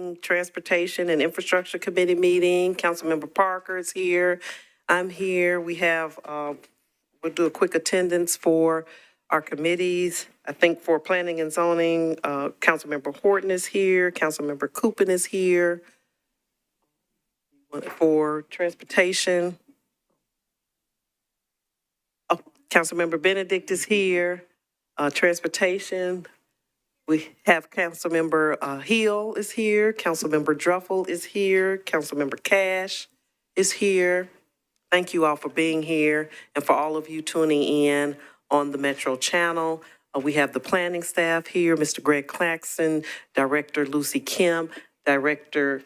Planning, Transportation, and Infrastructure Committee meeting. Councilmember Parker is here. I'm here. We have, we'll do a quick attendance for our committees. I think for Planning and Zoning, Councilmember Horton is here. Councilmember Coopin is here. For Transportation, Councilmember Benedict is here. Transportation, we have Councilmember Hill is here. Councilmember Druffel is here. Councilmember Cash is here. Thank you all for being here and for all of you tuning in on the Metro channel. We have the planning staff here, Mr. Greg Claxton, Director Lucy Kim, Director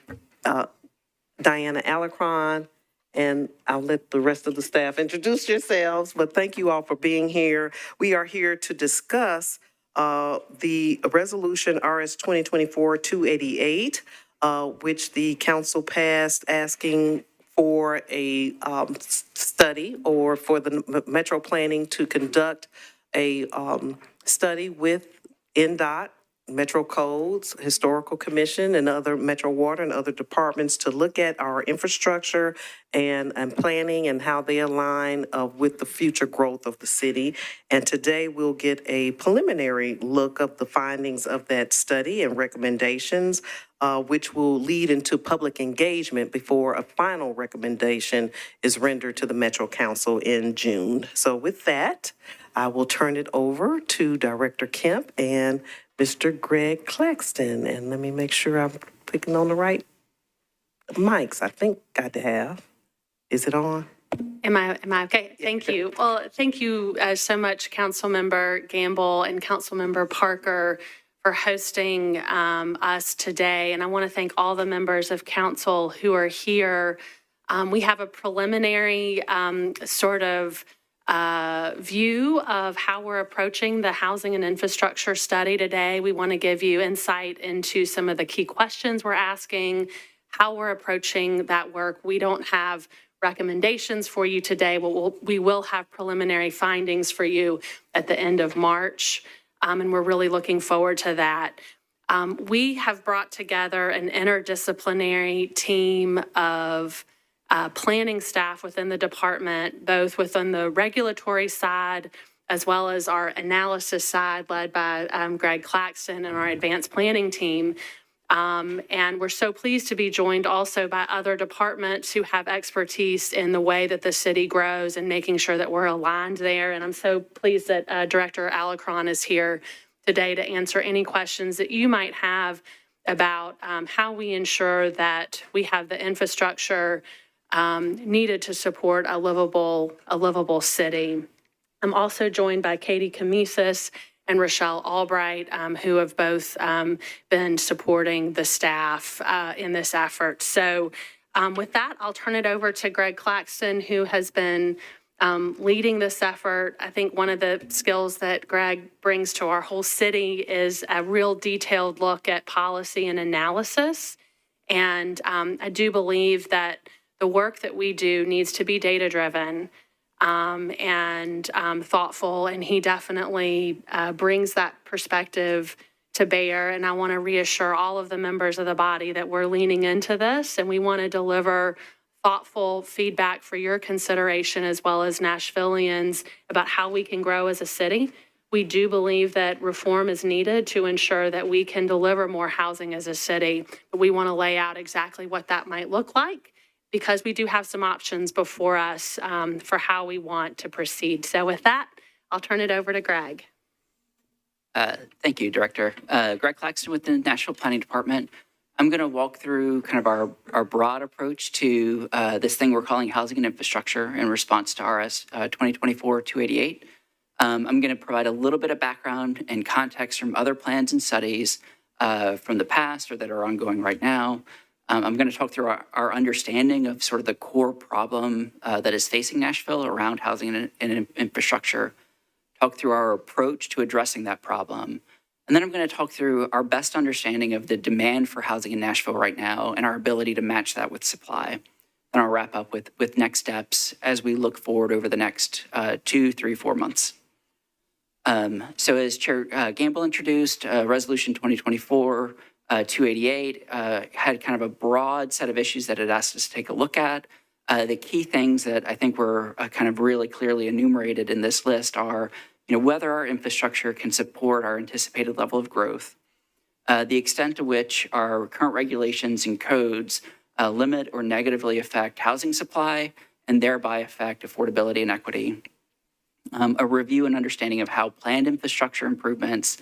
Diana Alacron, and I'll let the rest of the staff introduce yourselves, but thank you all for being here. We are here to discuss the resolution RS 2024-288, which the council passed asking for a study or for the Metro Planning to conduct a study with NDOT, Metro Codes, Historical Commission, and other Metro Water and other departments to look at our infrastructure and planning and how they align with the future growth of the city. And today we'll get a preliminary look of the findings of that study and recommendations, which will lead into public engagement before a final recommendation is rendered to the Metro Council in June. So with that, I will turn it over to Director Kemp and Mr. Greg Claxton. And let me make sure I'm clicking on the right mics. I think got to have. Is it on? Am I okay? Thank you. Well, thank you so much, Councilmember Gamble and Councilmember Parker, for hosting us today. And I want to thank all the members of council who are here. We have a preliminary sort of view of how we're approaching the housing and infrastructure study today. We want to give you insight into some of the key questions we're asking, how we're approaching that work. We don't have recommendations for you today, but we will have preliminary findings for you at the end of March, and we're really looking forward to that. We have brought together an interdisciplinary team of planning staff within the department, both within the regulatory side as well as our analysis side led by Greg Claxton and our advanced planning team. And we're so pleased to be joined also by other departments who have expertise in the way that the city grows and making sure that we're aligned there. And I'm so pleased that Director Alacron is here today to answer any questions that you might have about how we ensure that we have the infrastructure needed to support a livable city. I'm also joined by Katie Camises and Rochelle Albright, who have both been supporting the staff in this effort. So with that, I'll turn it over to Greg Claxton, who has been leading this effort. I think one of the skills that Greg brings to our whole city is a real detailed look at policy and analysis. And I do believe that the work that we do needs to be data-driven and thoughtful, and he definitely brings that perspective to bear. And I want to reassure all of the members of the body that we're leaning into this, and we want to deliver thoughtful feedback for your consideration as well as Nashvillians about how we can grow as a city. We do believe that reform is needed to ensure that we can deliver more housing as a city, but we want to lay out exactly what that might look like, because we do have some options before us for how we want to proceed. So with that, I'll turn it over to Greg. Thank you, Director. Greg Claxton with the Nashville Planning Department. I'm going to walk through kind of our broad approach to this thing we're calling housing and infrastructure in response to RS 2024-288. I'm going to provide a little bit of background and context from other plans and studies from the past or that are ongoing right now. I'm going to talk through our understanding of sort of the core problem that is facing Nashville around housing and infrastructure, talk through our approach to addressing that problem, and then I'm going to talk through our best understanding of the demand for housing in Nashville right now and our ability to match that with supply. And I'll wrap up with next steps as we look forward over the next 2, 3, 4 months. So as Chair Gamble introduced, Resolution 2024 288, had kind of a broad set of issues that it asked us to take a look at. The key things that I think were kind of really clearly enumerated in this list are, whether our infrastructure can support our anticipated level of growth, the extent to which our current regulations and codes limit or negatively affect housing supply and thereby affect affordability and equity, a review and understanding of how planned infrastructure improvements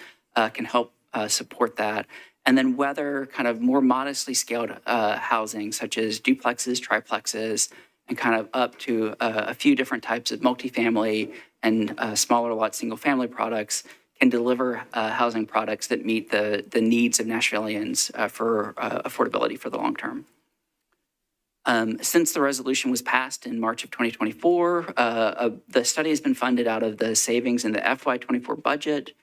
can help support that, and then whether kind of more modestly scaled housing, such as duplexes, triplexes, and kind of up to a few different types of multifamily and smaller lot single-family products, can deliver housing products that meet the needs of Nashvillians for affordability for the long term. Since the resolution was passed in March of 2024, the study has been funded out of the savings in the FY24 budget.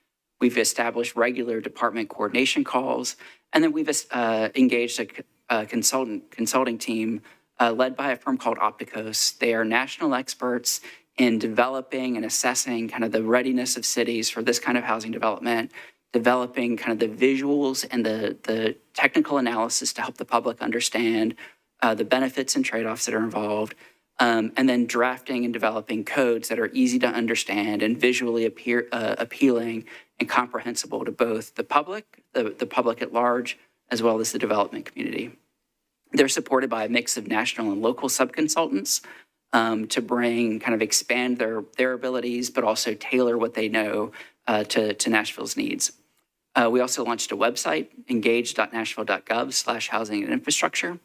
We've established regular department coordination calls, and then we've engaged a consulting team led by a firm called Opticos. They are national experts in developing and assessing kind of the readiness of cities for this kind of housing development, developing kind of the visuals and the technical analysis to help the public understand the benefits and trade-offs that are involved, and then drafting and developing codes that are easy to understand and visually appealing and comprehensible to both the public at large, as well as the development community. They're supported by a mix of national and local subconsultants to expand their abilities, but also tailor what they know to Nashville's needs. We also launched a website, engage.nashville.gov/housing and infrastructure.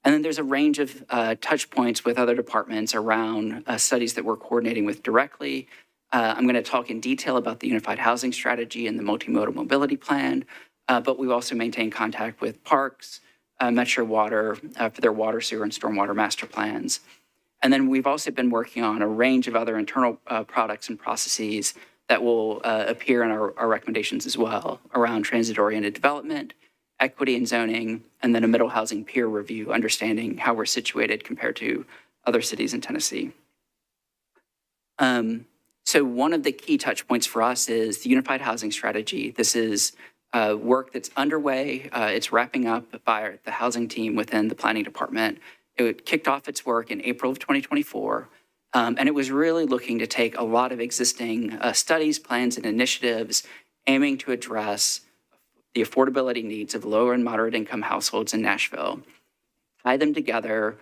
And then there's a range of touch points with other departments around studies that we're coordinating with directly. I'm going to talk in detail about the Unified Housing Strategy and the Multimodal Mobility Plan, but we've also maintained contact with Parks, Metro Water for their water, sewer, and stormwater master plans. And then we've also been working on a range of other internal products and processes that will appear in our recommendations as well, around transit-oriented development, equity and zoning, and then a middle housing peer review, understanding how we're situated compared to other cities in Tennessee. So one of the key touch points for us is the Unified Housing Strategy. This is work that's underway. It's wrapping up by the housing team within the planning department. It kicked off its work in April of 2024, and it was really looking to take a lot of existing studies, plans, and initiatives aiming to address the affordability needs of lower and moderate income households in Nashville, tie them together,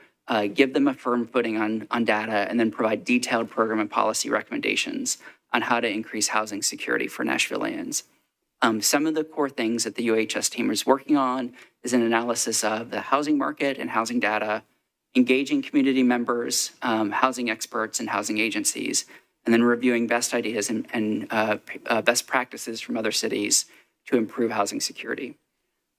give them a firm footing on data, and then provide detailed program and policy recommendations on how to increase housing security for Nashvillians. Some of the core things that the UHS team is working on is an analysis of the housing market and housing data, engaging community members, housing experts, and housing agencies, and then reviewing best ideas and best practices from other cities to improve housing security.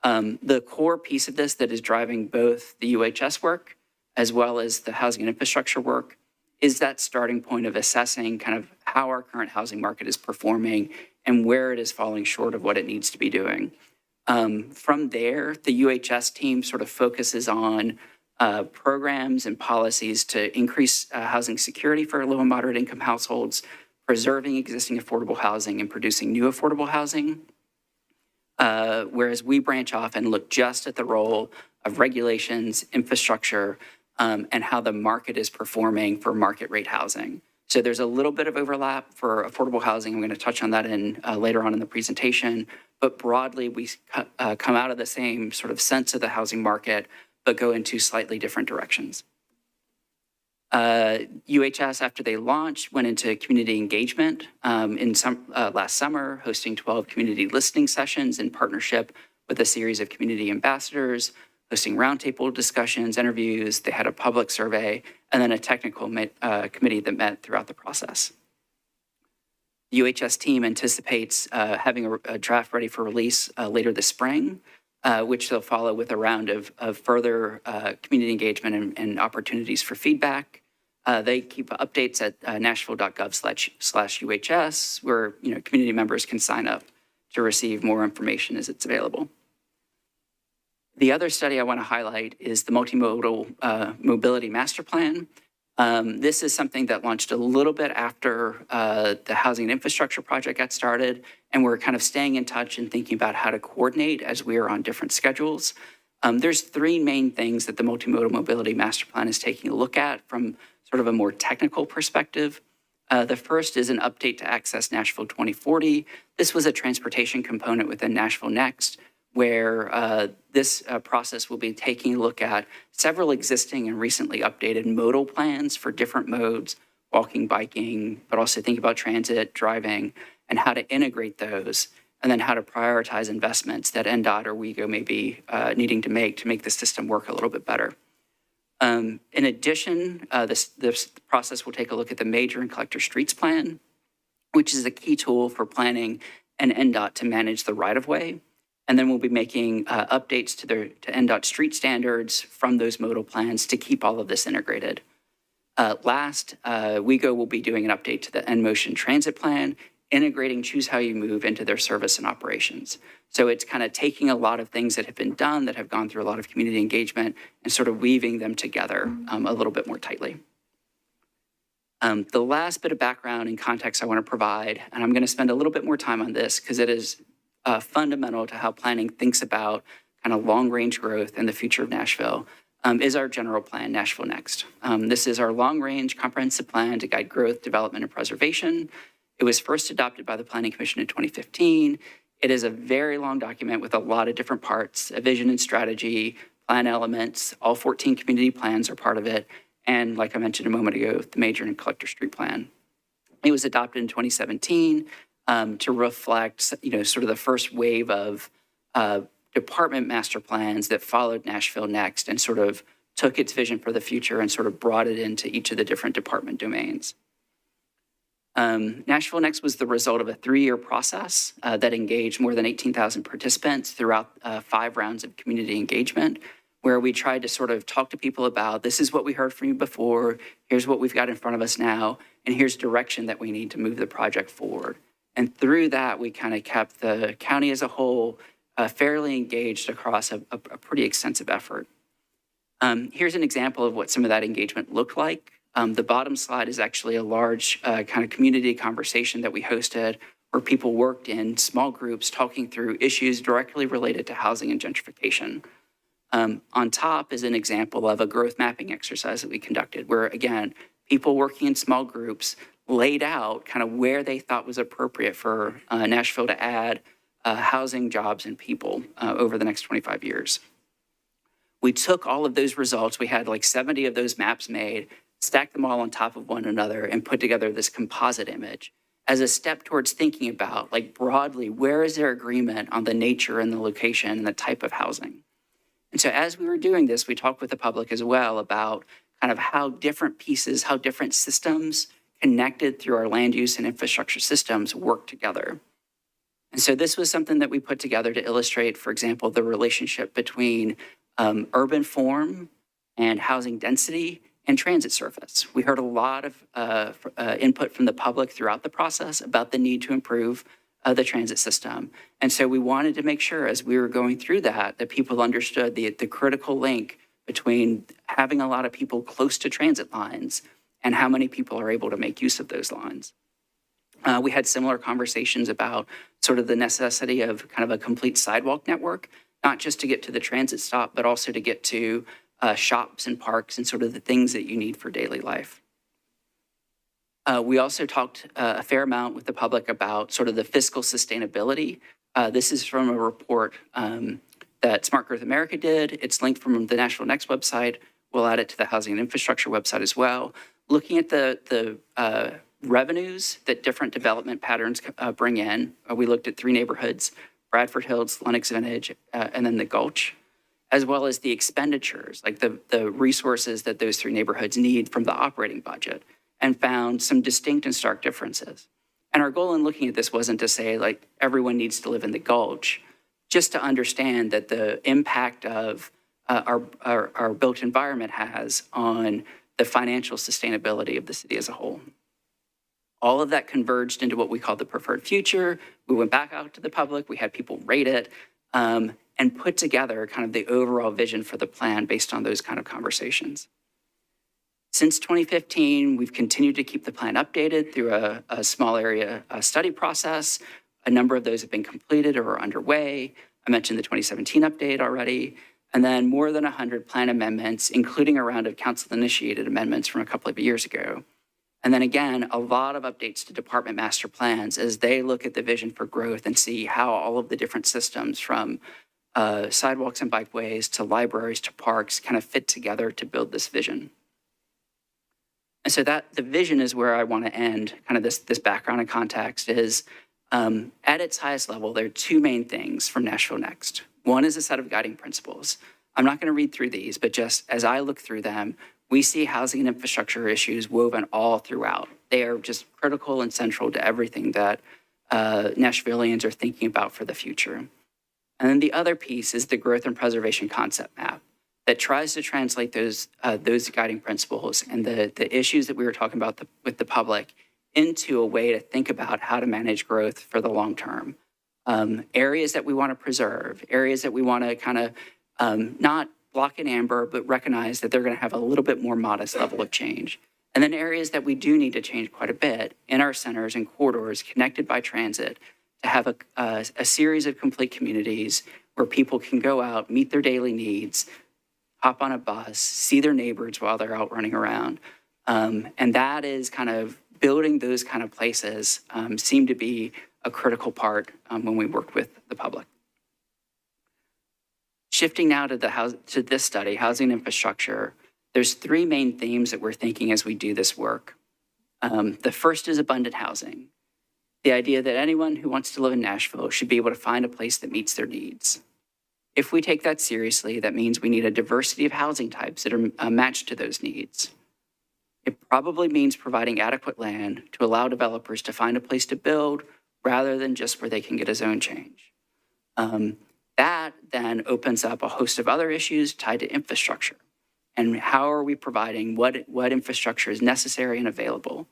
The core piece of this that is driving both the UHS work as well as the housing and infrastructure work is that starting point of assessing kind of how our current housing market is performing and where it is falling short of what it needs to be doing. From there, the UHS team sort of focuses on programs and policies to increase housing security for low and moderate income households, preserving existing affordable housing and producing new affordable housing. Whereas we branch off and look just at the role of regulations, infrastructure, and how the market is performing for market rate housing. So there's a little bit of overlap for affordable housing. I'm going to touch on that later on in the presentation. But broadly, we come out of the same sort of sense of the housing market, but go into slightly different directions. UHS, after they launched, went into community engagement last summer, hosting 12 community listening sessions in partnership with a series of community ambassadors, hosting roundtable discussions, interviews. They had a public survey, and then a technical committee that met throughout the process. The UHS team anticipates having a draft ready for release later this spring, which they'll follow with a round of further community engagement and opportunities for feedback. They keep updates at nashville.gov/UHS, where community members can sign up to receive more information as it's available. The other study I want to highlight is the Multimodal Mobility Master Plan. This is something that launched a little bit after the housing and infrastructure project got started, and we're kind of staying in touch and thinking about how to coordinate as we are on different schedules. There's three main things that the Multimodal Mobility Master Plan is taking a look at from sort of a more technical perspective. The first is an update to Access Nashville 2040. This was a transportation component within Nashville Next, where this process will be taking a look at several existing and recently updated modal plans for different modes, walking, biking, but also think about transit, driving, and how to integrate those, and then how to prioritize investments that NDOT or WEGO may be needing to make the system work a little bit better. In addition, this process will take a look at the Major and Collector Streets Plan, which is a key tool for planning and NDOT to manage the right-of-way. And then we'll be making updates to NDOT street standards from those modal plans to keep all of this integrated. Last, WEGO will be doing an update to the N-Motion Transit Plan, integrating Choose How You Move into their service and operations. So it's kind of taking a lot of things that have been done, that have gone through a lot of community engagement, and sort of weaving them together a little bit more tightly. The last bit of background and context I want to provide, and I'm going to spend a little bit more time on this because it is fundamental to how planning thinks about kind of long-range growth and the future of Nashville, is our general plan, Nashville Next. This is our long-range comprehensive plan to guide growth, development, and preservation. It was first adopted by the Planning Commission in 2015. It is a very long document with a lot of different parts, a vision and strategy, plan elements. All 14 community plans are part of it. And like I mentioned a moment ago, the Major and Collector Street Plan. It was adopted in 2017 to reflect, sort of the first wave of department master plans that followed Nashville Next and sort of took its vision for the future and sort of brought it into each of the different department domains. Nashville Next was the result of a 3-year process that engaged more than 18,000 participants throughout 5 rounds of community engagement, where we tried to sort of talk to people about, this is what we heard from you before, here's what we've got in front of us now, and here's direction that we need to move the project forward. And through that, we kind of kept the county as a whole fairly engaged across a pretty extensive effort. Here's an example of what some of that engagement looked like. The bottom slide is actually a large kind of community conversation that we hosted where people worked in small groups talking through issues directly related to housing and gentrification. On top is an example of a growth mapping exercise that we conducted where, again, people working in small groups laid out kind of where they thought was appropriate for Nashville to add housing, jobs, and people over the next 25 years. We took all of those results, we had like 70 of those maps made, stacked them all on top of one another, and put together this composite image as a step towards thinking about, like broadly, where is there agreement on the nature and the location and the type of housing? And so as we were doing this, we talked with the public as well about kind of how different pieces, how different systems connected through our land use and infrastructure systems work together. And so this was something that we put together to illustrate, for example, the relationship between urban form and housing density and transit surface. We heard a lot of input from the public throughout the process about the need to improve the transit system. And so we wanted to make sure as we were going through that people understood the critical link between having a lot of people close to transit lines and how many people are able to make use of those lines. We had similar conversations about sort of the necessity of kind of a complete sidewalk network, not just to get to the transit stop, but also to get to shops and parks and sort of the things that you need for daily life. We also talked a fair amount with the public about sort of the fiscal sustainability. This is from a report that Smart Growth America did. It's linked from the Nashville Next website. We'll add it to the Housing and Infrastructure website as well. Looking at the revenues that different development patterns bring in, we looked at 3 neighborhoods, Bradford Hills, Lenox Vintage, and then the Gulch, as well as the expenditures, like the resources that those 3 neighborhoods need from the operating budget, and found some distinct and stark differences. And our goal in looking at this wasn't to say, like, everyone needs to live in the Gulch, just to understand that the impact of our built environment has on the financial sustainability of the city as a whole. All of that converged into what we call the preferred future. We went back out to the public, we had people rate it, and put together kind of the overall vision for the plan based on those kind of conversations. Since 2015, we've continued to keep the plan updated through a small area study process. A number of those have been completed or are underway. I mentioned the 2017 update already, and then more than 100 plan amendments, including a round of council-initiated amendments from a couple of years ago. And then again, a lot of updates to department master plans as they look at the vision for growth and see how all of the different systems from sidewalks and bikeways to libraries to parks kind of fit together to build this vision. And so that the vision is where I want to end kind of this background and context is at its highest level, there are two main things from Nashville Next. One is a set of guiding principles. I'm not going to read through these, but just as I look through them, we see housing and infrastructure issues woven all throughout. They are just critical and central to everything that Nashvillians are thinking about for the future. And then the other piece is the growth and preservation concept map that tries to translate those guiding principles and the issues that we were talking about with the public into a way to think about how to manage growth for the long term. Areas that we want to preserve, areas that we want to kind of not block in amber, but recognize that they're going to have a little bit more modest level of change. And then areas that we do need to change quite a bit in our centers and corridors connected by transit to have a series of complete communities where people can go out, meet their daily needs, hop on a bus, see their neighbors while they're out running around. And that is kind of building those kind of places seem to be a critical part when we work with the public. Shifting now to this study, housing infrastructure, there's three main themes that we're thinking as we do this work. The first is abundant housing. The idea that anyone who wants to live in Nashville should be able to find a place that meets their needs. If we take that seriously, that means we need a diversity of housing types that are matched to those needs. It probably means providing adequate land to allow developers to find a place to build rather than just where they can get a zone change. That then opens up a host of other issues tied to infrastructure and how are we providing what infrastructure is necessary and available.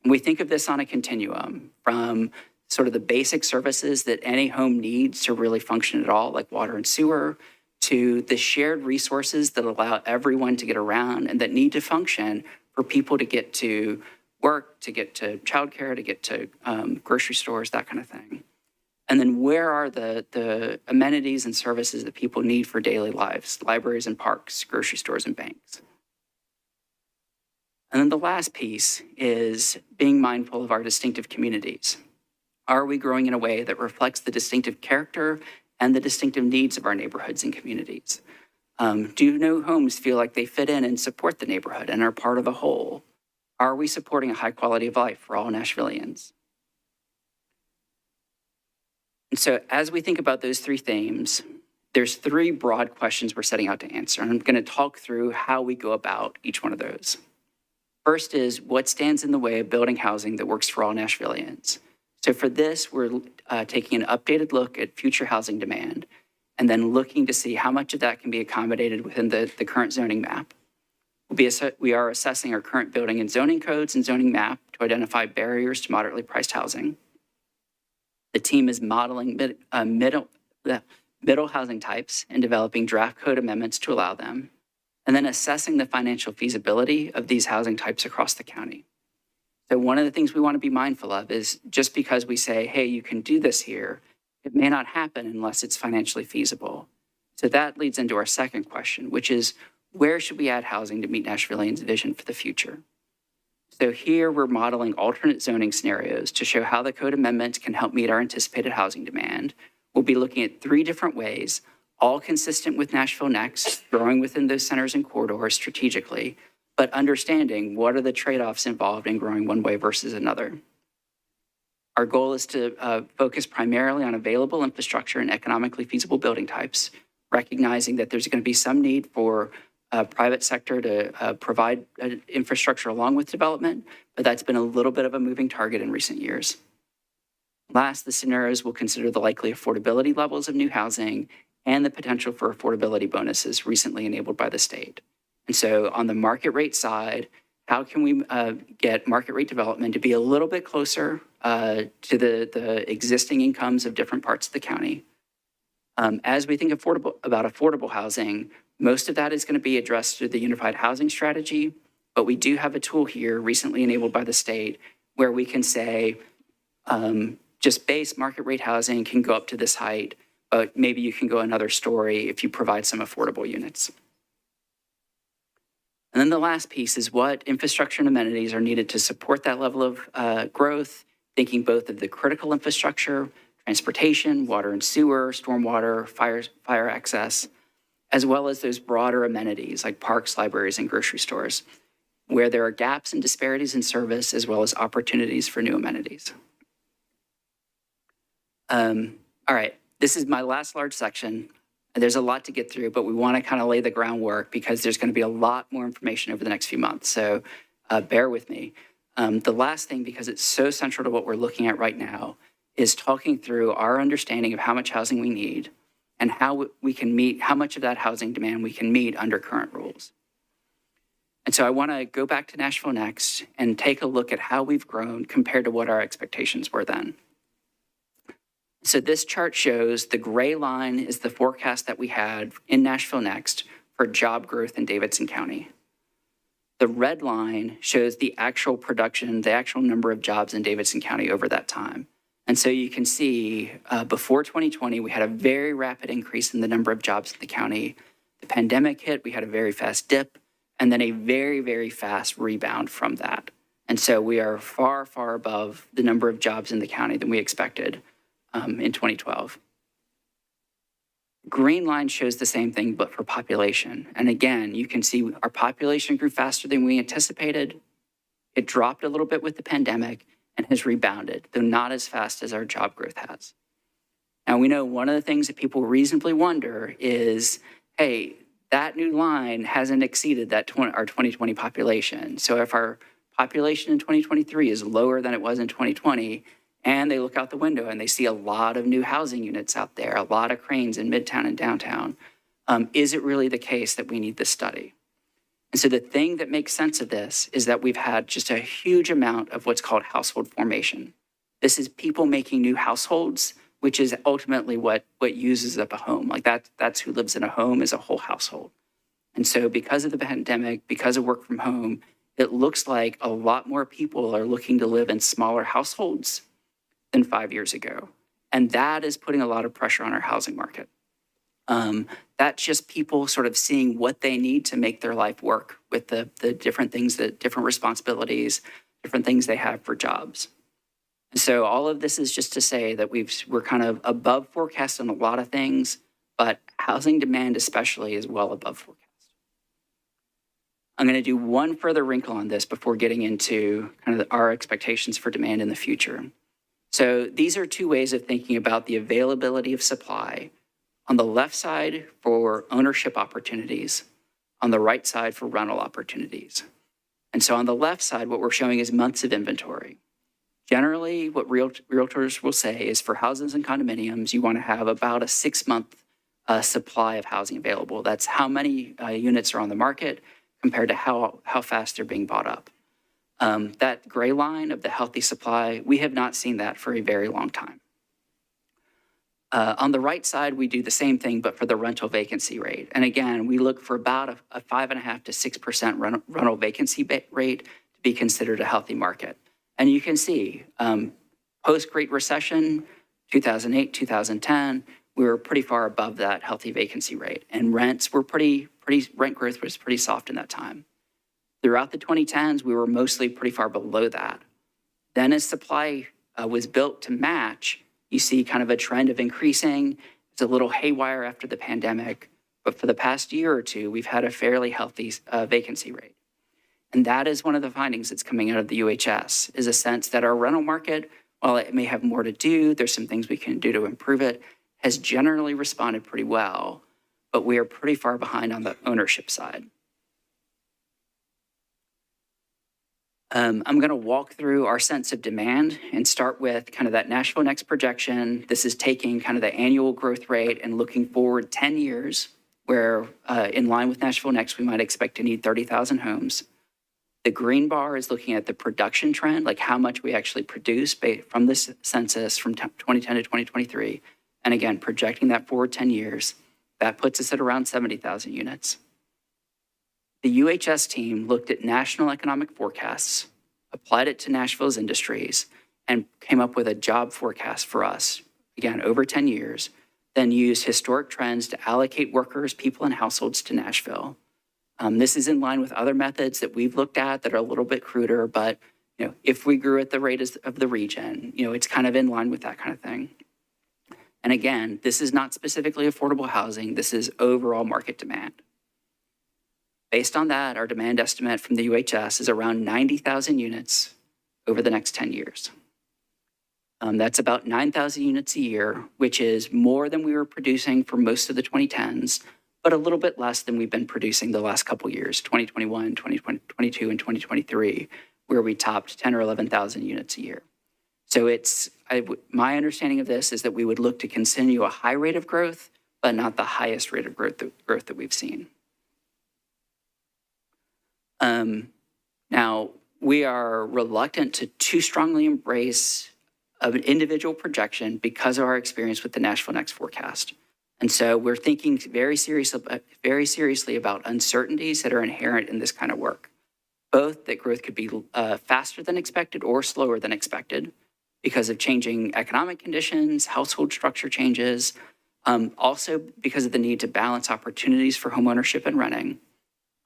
And we think of this on a continuum from sort of the basic services that any home needs to really function at all, like water and sewer, to the shared resources that allow everyone to get around and that need to function for people to get to work, to get to childcare, to get to grocery stores, that kind of thing. And then where are the amenities and services that people need for daily lives, libraries and parks, grocery stores and banks. And then the last piece is being mindful of our distinctive communities. Are we growing in a way that reflects the distinctive character and the distinctive needs of our neighborhoods and communities? Do no homes feel like they fit in and support the neighborhood and are part of a whole? Are we supporting a high quality of life for all Nashvillians? And so as we think about those three themes, there's three broad questions we're setting out to answer. And I'm going to talk through how we go about each one of those. First is what stands in the way of building housing that works for all Nashvillians? So for this, we're taking an updated look at future housing demand and then looking to see how much of that can be accommodated within the current zoning map. We are assessing our current building and zoning codes and zoning map to identify barriers to moderately priced housing. The team is modeling middle housing types and developing draft code amendments to allow them, and then assessing the financial feasibility of these housing types across the county. So one of the things we want to be mindful of is just because we say, hey, you can do this here, it may not happen unless it's financially feasible. So that leads into our second question, which is where should we add housing to meet Nashvillians' vision for the future? So here we're modeling alternate zoning scenarios to show how the code amendments can help meet our anticipated housing demand. We'll be looking at three different ways, all consistent with Nashville Next, growing within those centers and corridors strategically, but understanding what are the trade-offs involved in growing one way versus another. Our goal is to focus primarily on available infrastructure and economically feasible building types, recognizing that there's going to be some need for private sector to provide infrastructure along with development, but that's been a little bit of a moving target in recent years. Last, the scenarios will consider the likely affordability levels of new housing and the potential for affordability bonuses recently enabled by the state. And so on the market rate side, how can we get market rate development to be a little bit closer to the existing incomes of different parts of the county? As we think about affordable housing, most of that is going to be addressed through the unified housing strategy. But we do have a tool here recently enabled by the state where we can say, just base market rate housing can go up to this height, but maybe you can go another story if you provide some affordable units. And then the last piece is what infrastructure and amenities are needed to support that level of growth, thinking both of the critical infrastructure, transportation, water and sewer, stormwater, fire access, as well as those broader amenities like parks, libraries, and grocery stores, where there are gaps and disparities in service, as well as opportunities for new amenities. All right, this is my last large section. There's a lot to get through, but we want to kind of lay the groundwork because there's going to be a lot more information over the next few months. So bear with me. The last thing, because it's so central to what we're looking at right now, is talking through our understanding of how much housing we need and how we can meet, how much of that housing demand we can meet under current rules. And so I want to go back to Nashville Next and take a look at how we've grown compared to what our expectations were then. So this chart shows the gray line is the forecast that we had in Nashville Next for job growth in Davidson County. The red line shows the actual production, the actual number of jobs in Davidson County over that time. And so you can see before 2020, we had a very rapid increase in the number of jobs in the county. The pandemic hit, we had a very fast dip, and then a very, very fast rebound from that. And so we are far, far above the number of jobs in the county than we expected in 2012. Green line shows the same thing, but for population. And again, you can see our population grew faster than we anticipated. It dropped a little bit with the pandemic and has rebounded, though not as fast as our job growth has. Now, we know one of the things that people reasonably wonder is, hey, that new line hasn't exceeded that our 2020 population. So if our population in 2023 is lower than it was in 2020, and they look out the window and they see a lot of new housing units out there, a lot of cranes in Midtown and downtown, is it really the case that we need this study? And so the thing that makes sense of this is that we've had just a huge amount of what's called household formation. This is people making new households, which is ultimately what uses up a home. Like that's who lives in a home is a whole household. And so because of the pandemic, because of work from home, it looks like a lot more people are looking to live in smaller households than 5 years ago. And that is putting a lot of pressure on our housing market. That's just people sort of seeing what they need to make their life work with the different things, the different responsibilities, different things they have for jobs. And so all of this is just to say that we're kind of above forecast on a lot of things, but housing demand especially is well above forecast. I'm going to do one further wrinkle on this before getting into kind of our expectations for demand in the future. So these are two ways of thinking about the availability of supply. On the left side for ownership opportunities, on the right side for rental opportunities. And so on the left side, what we're showing is months of inventory. Generally, what realtors will say is for houses and condominiums, you want to have about a 6-month supply of housing available. That's how many units are on the market compared to how fast they're being bought up. That gray line of the healthy supply, we have not seen that for a very long time. On the right side, we do the same thing, but for the rental vacancy rate. And again, we look for about a 5.5% to 6% rental vacancy rate to be considered a healthy market. And you can see post-Great Recession, 2008, 2010, we were pretty far above that healthy vacancy rate. And rents were rent growth was pretty soft in that time. Throughout the 2010s, we were mostly pretty far below that. Then as supply was built to match, you see kind of a trend of increasing. It's a little haywire after the pandemic, but for the past year or two, we've had a fairly healthy vacancy rate. And that is one of the findings that's coming out of the UHS, is a sense that our rental market, while it may have more to do, there's some things we can do to improve it, has generally responded pretty well, but we are pretty far behind on the ownership side. I'm going to walk through our sense of demand and start with kind of that Nashville Next projection. This is taking kind of the annual growth rate and looking forward 10 years, where in line with Nashville Next, we might expect to need 30,000 homes. The green bar is looking at the production trend, like how much we actually produce from this census from 2010 to 2023. And again, projecting that forward 10 years, that puts us at around 70,000 units. the UHS team looked at national economic forecasts, applied it to Nashville's industries, and came up with a job forecast for us, again, over 10 years, then used historic trends to allocate workers, people, and households to Nashville. This is in line with other methods that we've looked at that are a little bit cruder, but if we grew at the rate of the region, it's kind of in line with that kind of thing. And again, this is not specifically affordable housing. This is overall market demand. Based on that, our demand estimate from the UHS is around 90,000 units over the next 10 years. That's about 9,000 units a year, which is more than we were producing for most of the 2010s, but a little bit less than we've been producing the last couple years, 2021, 2022, and 2023, where we topped 10 or 11,000 units a year. So my understanding of this is that we would look to continue a high rate of growth, but not the highest rate of growth that we've seen. Now, we are reluctant to too strongly embrace an individual projection because of our experience with the Nashville Next forecast. And so we're thinking very seriously about uncertainties that are inherent in this kind of work, both that growth could be faster than expected or slower than expected because of changing economic conditions, household structure changes, also because of the need to balance opportunities for homeownership and renting.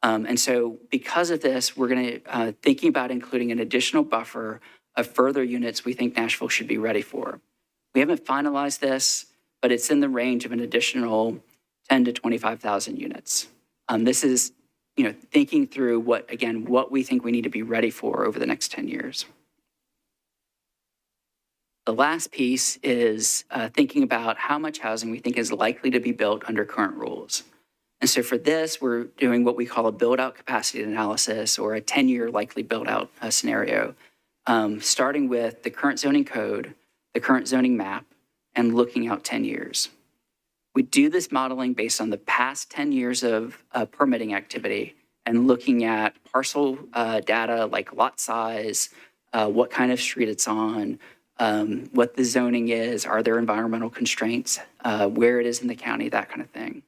And so because of this, we're going to thinking about including an additional buffer of further units we think Nashville should be ready for. We haven't finalized this, but it's in the range of an additional 10 to 25,000 units. This is, thinking through what we think we need to be ready for over the next 10 years. The last piece is thinking about how much housing we think is likely to be built under current rules. And so for this, we're doing what we call a build-out capacity analysis, or a 10-year likely build-out scenario, starting with the current zoning code, the current zoning map, and looking out 10 years. We do this modeling based on the past 10 years of permitting activity and looking at parcel data like lot size, what kind of street it's on, what the zoning is, are there environmental constraints, where it is in the county, that kind of thing.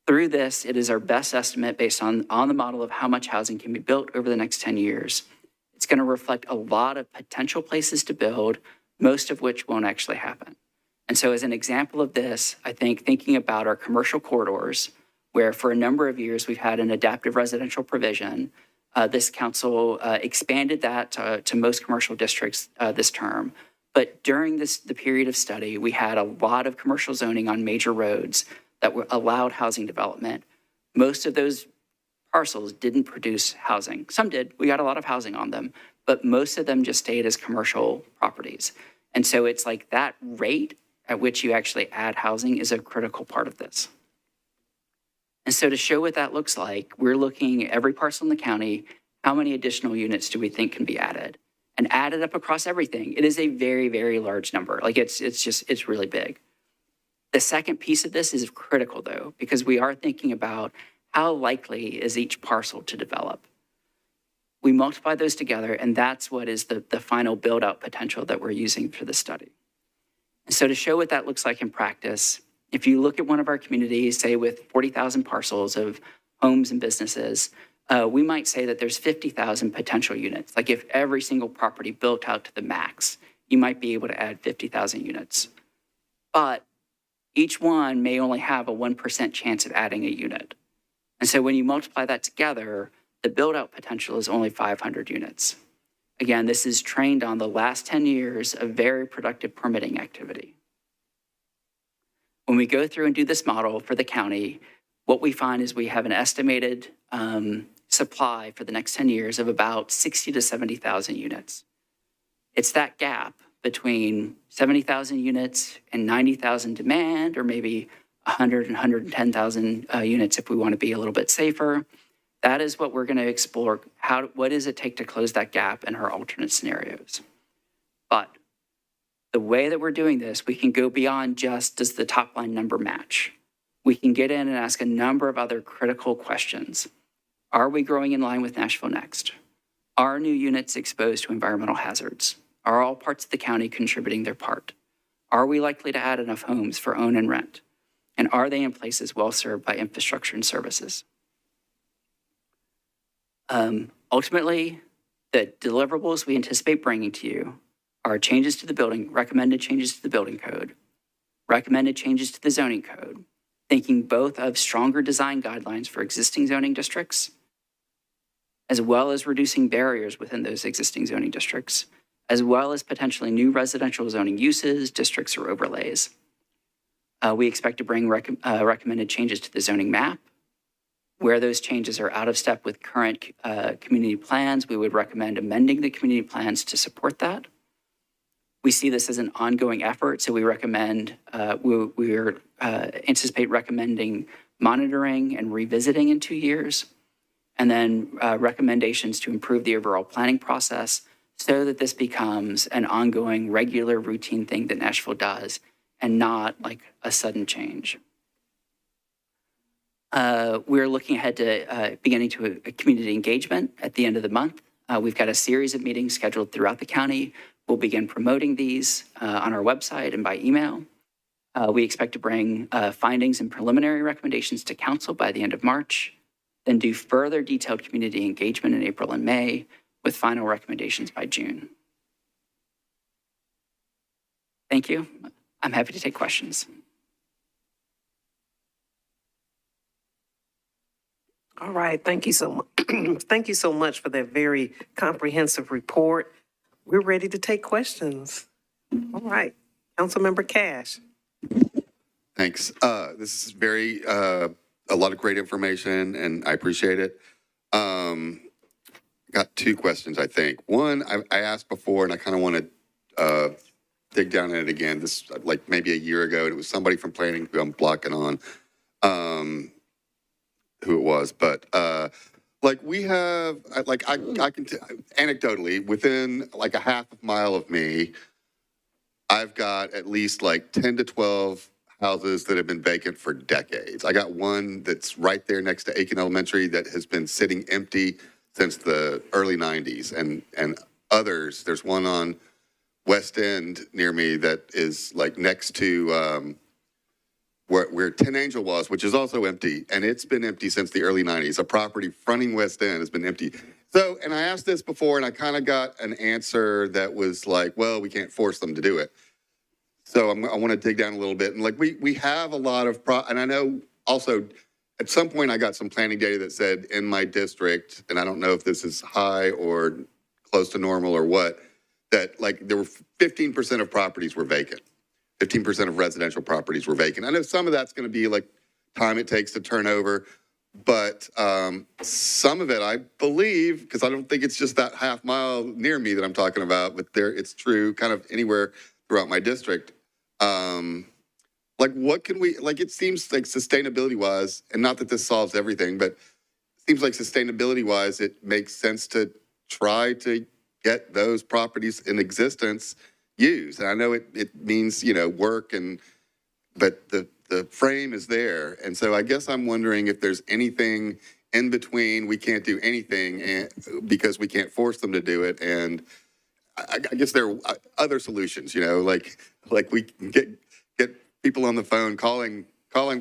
Through this, it is our best estimate based on the model of how much housing can be built over the next 10 years. It's going to reflect a lot of potential places to build, most of which won't actually happen. And so as an example of this, I think thinking about our commercial corridors, where for a number of years we've had an adaptive residential provision, this council expanded that to most commercial districts this term. But during the period of study, we had a lot of commercial zoning on major roads that allowed housing development. Most of those parcels didn't produce housing. Some did. We got a lot of housing on them, but most of them just stayed as commercial properties. And so it's like that rate at which you actually add housing is a critical part of this. And so to show what that looks like, we're looking at every parcel in the county, how many additional units do we think can be added? And added up across everything, it is a very, very large number. Like it's really big. The second piece of this is critical though, because we are thinking about how likely is each parcel to develop. We multiply those together, and that's what is the final build-out potential that we're using for the study. And so to show what that looks like in practice, if you look at one of our communities, say with 40,000 parcels of homes and businesses, we might say that there's 50,000 potential units. Like if every single property built out to the max, you might be able to add 50,000 units. But each one may only have a 1% chance of adding a unit. And so when you multiply that together, the build-out potential is only 500 units. Again, this is trained on the last 10 years of very productive permitting activity. When we go through and do this model for the county, what we find is we have an estimated supply for the next 10 years of about 60 to 70,000 units. It's that gap between 70,000 units and 90,000 demand, or maybe 100 and 110,000 units if we want to be a little bit safer. That is what we're going to explore. What does it take to close that gap in our alternate scenarios? But the way that we're doing this, we can go beyond just does the top line number match? We can get in and ask a number of other critical questions. Are we growing in line with Nashville Next? Are new units exposed to environmental hazards? Are all parts of the county contributing their part? Are we likely to add enough homes for own and rent? And are they in places well served by infrastructure and services? Ultimately, the deliverables we anticipate bringing to you are changes to the building, recommended changes to the building code, recommended changes to the zoning code, thinking both of stronger design guidelines for existing zoning districts, as well as reducing barriers within those existing zoning districts, as well as potentially new residential zoning uses, districts, or overlays. We expect to bring recommended changes to the zoning map. Where those changes are out of step with current community plans, we would recommend amending the community plans to support that. We see this as an ongoing effort, so we recommend, we anticipate recommending monitoring and revisiting in 2 years, and then recommendations to improve the overall planning process so that this becomes an ongoing, regular, routine thing that Nashville does and not like a sudden change. We're looking ahead to beginning to a community engagement at the end of the month. We've got a series of meetings scheduled throughout the county. We'll begin promoting these on our website and by email. We expect to bring findings and preliminary recommendations to council by the end of March, then do further detailed community engagement in April and May with final recommendations by June. Thank you. I'm happy to take questions. All right, thank you so much. Thank you so much for that very comprehensive report. We're ready to take questions. All right, Councilmember Cash. Thanks. This is very, a lot of great information, and I appreciate it. Got 2 questions, I think. One, I asked before, and I kind of want to dig down in it again. This, like, maybe a year ago, and it was somebody from planning who I'm blocking on who it was. But, like, we have, like, I can, anecdotally, within, like, a half mile of me, I've got at least, like, 10 to 12 houses that have been vacant for decades. I got one that's right there next to Aiken Elementary that has been sitting empty since the early 90s. And others, there's one on West End near me that is like next to where Tin Angel was, which is also empty. And it's been empty since the early 90s. A property fronting West End has been empty. So, and I asked this before and I kind of got an answer that was like, well, we can't force them to do it. So I want to dig down a little bit. And like, we have a lot of, and I know also at some point I got some planning data that said in my district, and I don't know if this is high or close to normal or what, that like there were 15% of properties were vacant. 15% of residential properties were vacant. I know some of that's going to be like time it takes to turn over, but some of it I believe, because I don't think it's just that half mile near me that I'm talking about, but there it's true kind of anywhere throughout my district. Like what can we, like it seems like sustainability wise, and not that this solves everything, but it seems like sustainability wise, it makes sense to try to get those properties in existence used. And I know it means, you know, work but the frame is there. And so I guess I'm wondering if there's anything in between. We can't do anything because we can't force them to do it. And I guess there are other solutions, you know, like we can get people on the phone calling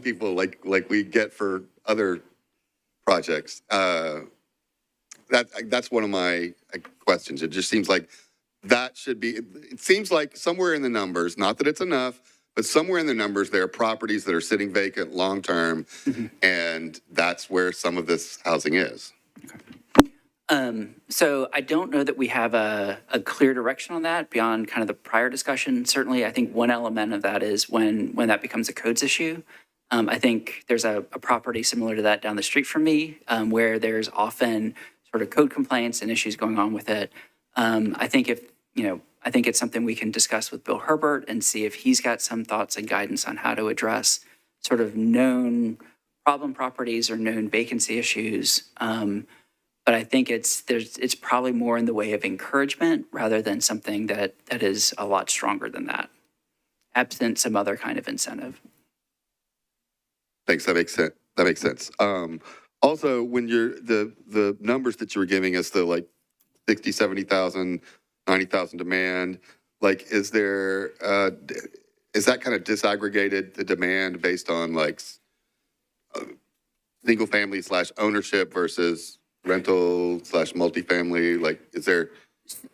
people like we get for other projects. That's one of my questions. It just seems like that should be, it seems like somewhere in the numbers, not that it's enough, but somewhere in the numbers, there are properties that are sitting vacant long-term, and that's where some of this housing is. So I don't know that we have a clear direction on that beyond kind of the prior discussion. Certainly, I think one element of that is when that becomes a codes issue. I think there's a property similar to that down the street from me where there's often sort of code complaints and issues going on with it. I think I think it's something we can discuss with Bill Herbert and see if he's got some thoughts and guidance on how to address sort of known problem properties or known vacancy issues. But I think it's probably more in the way of encouragement rather than something that is a lot stronger than that, absent some other kind of incentive. Thanks. That makes sense. Also, when you're the numbers that you were giving us, the like 60, 70,000, 90,000 demand, like is there is that kind of disaggregated the demand based on like single family / ownership versus rental / multifamily? Like, is there?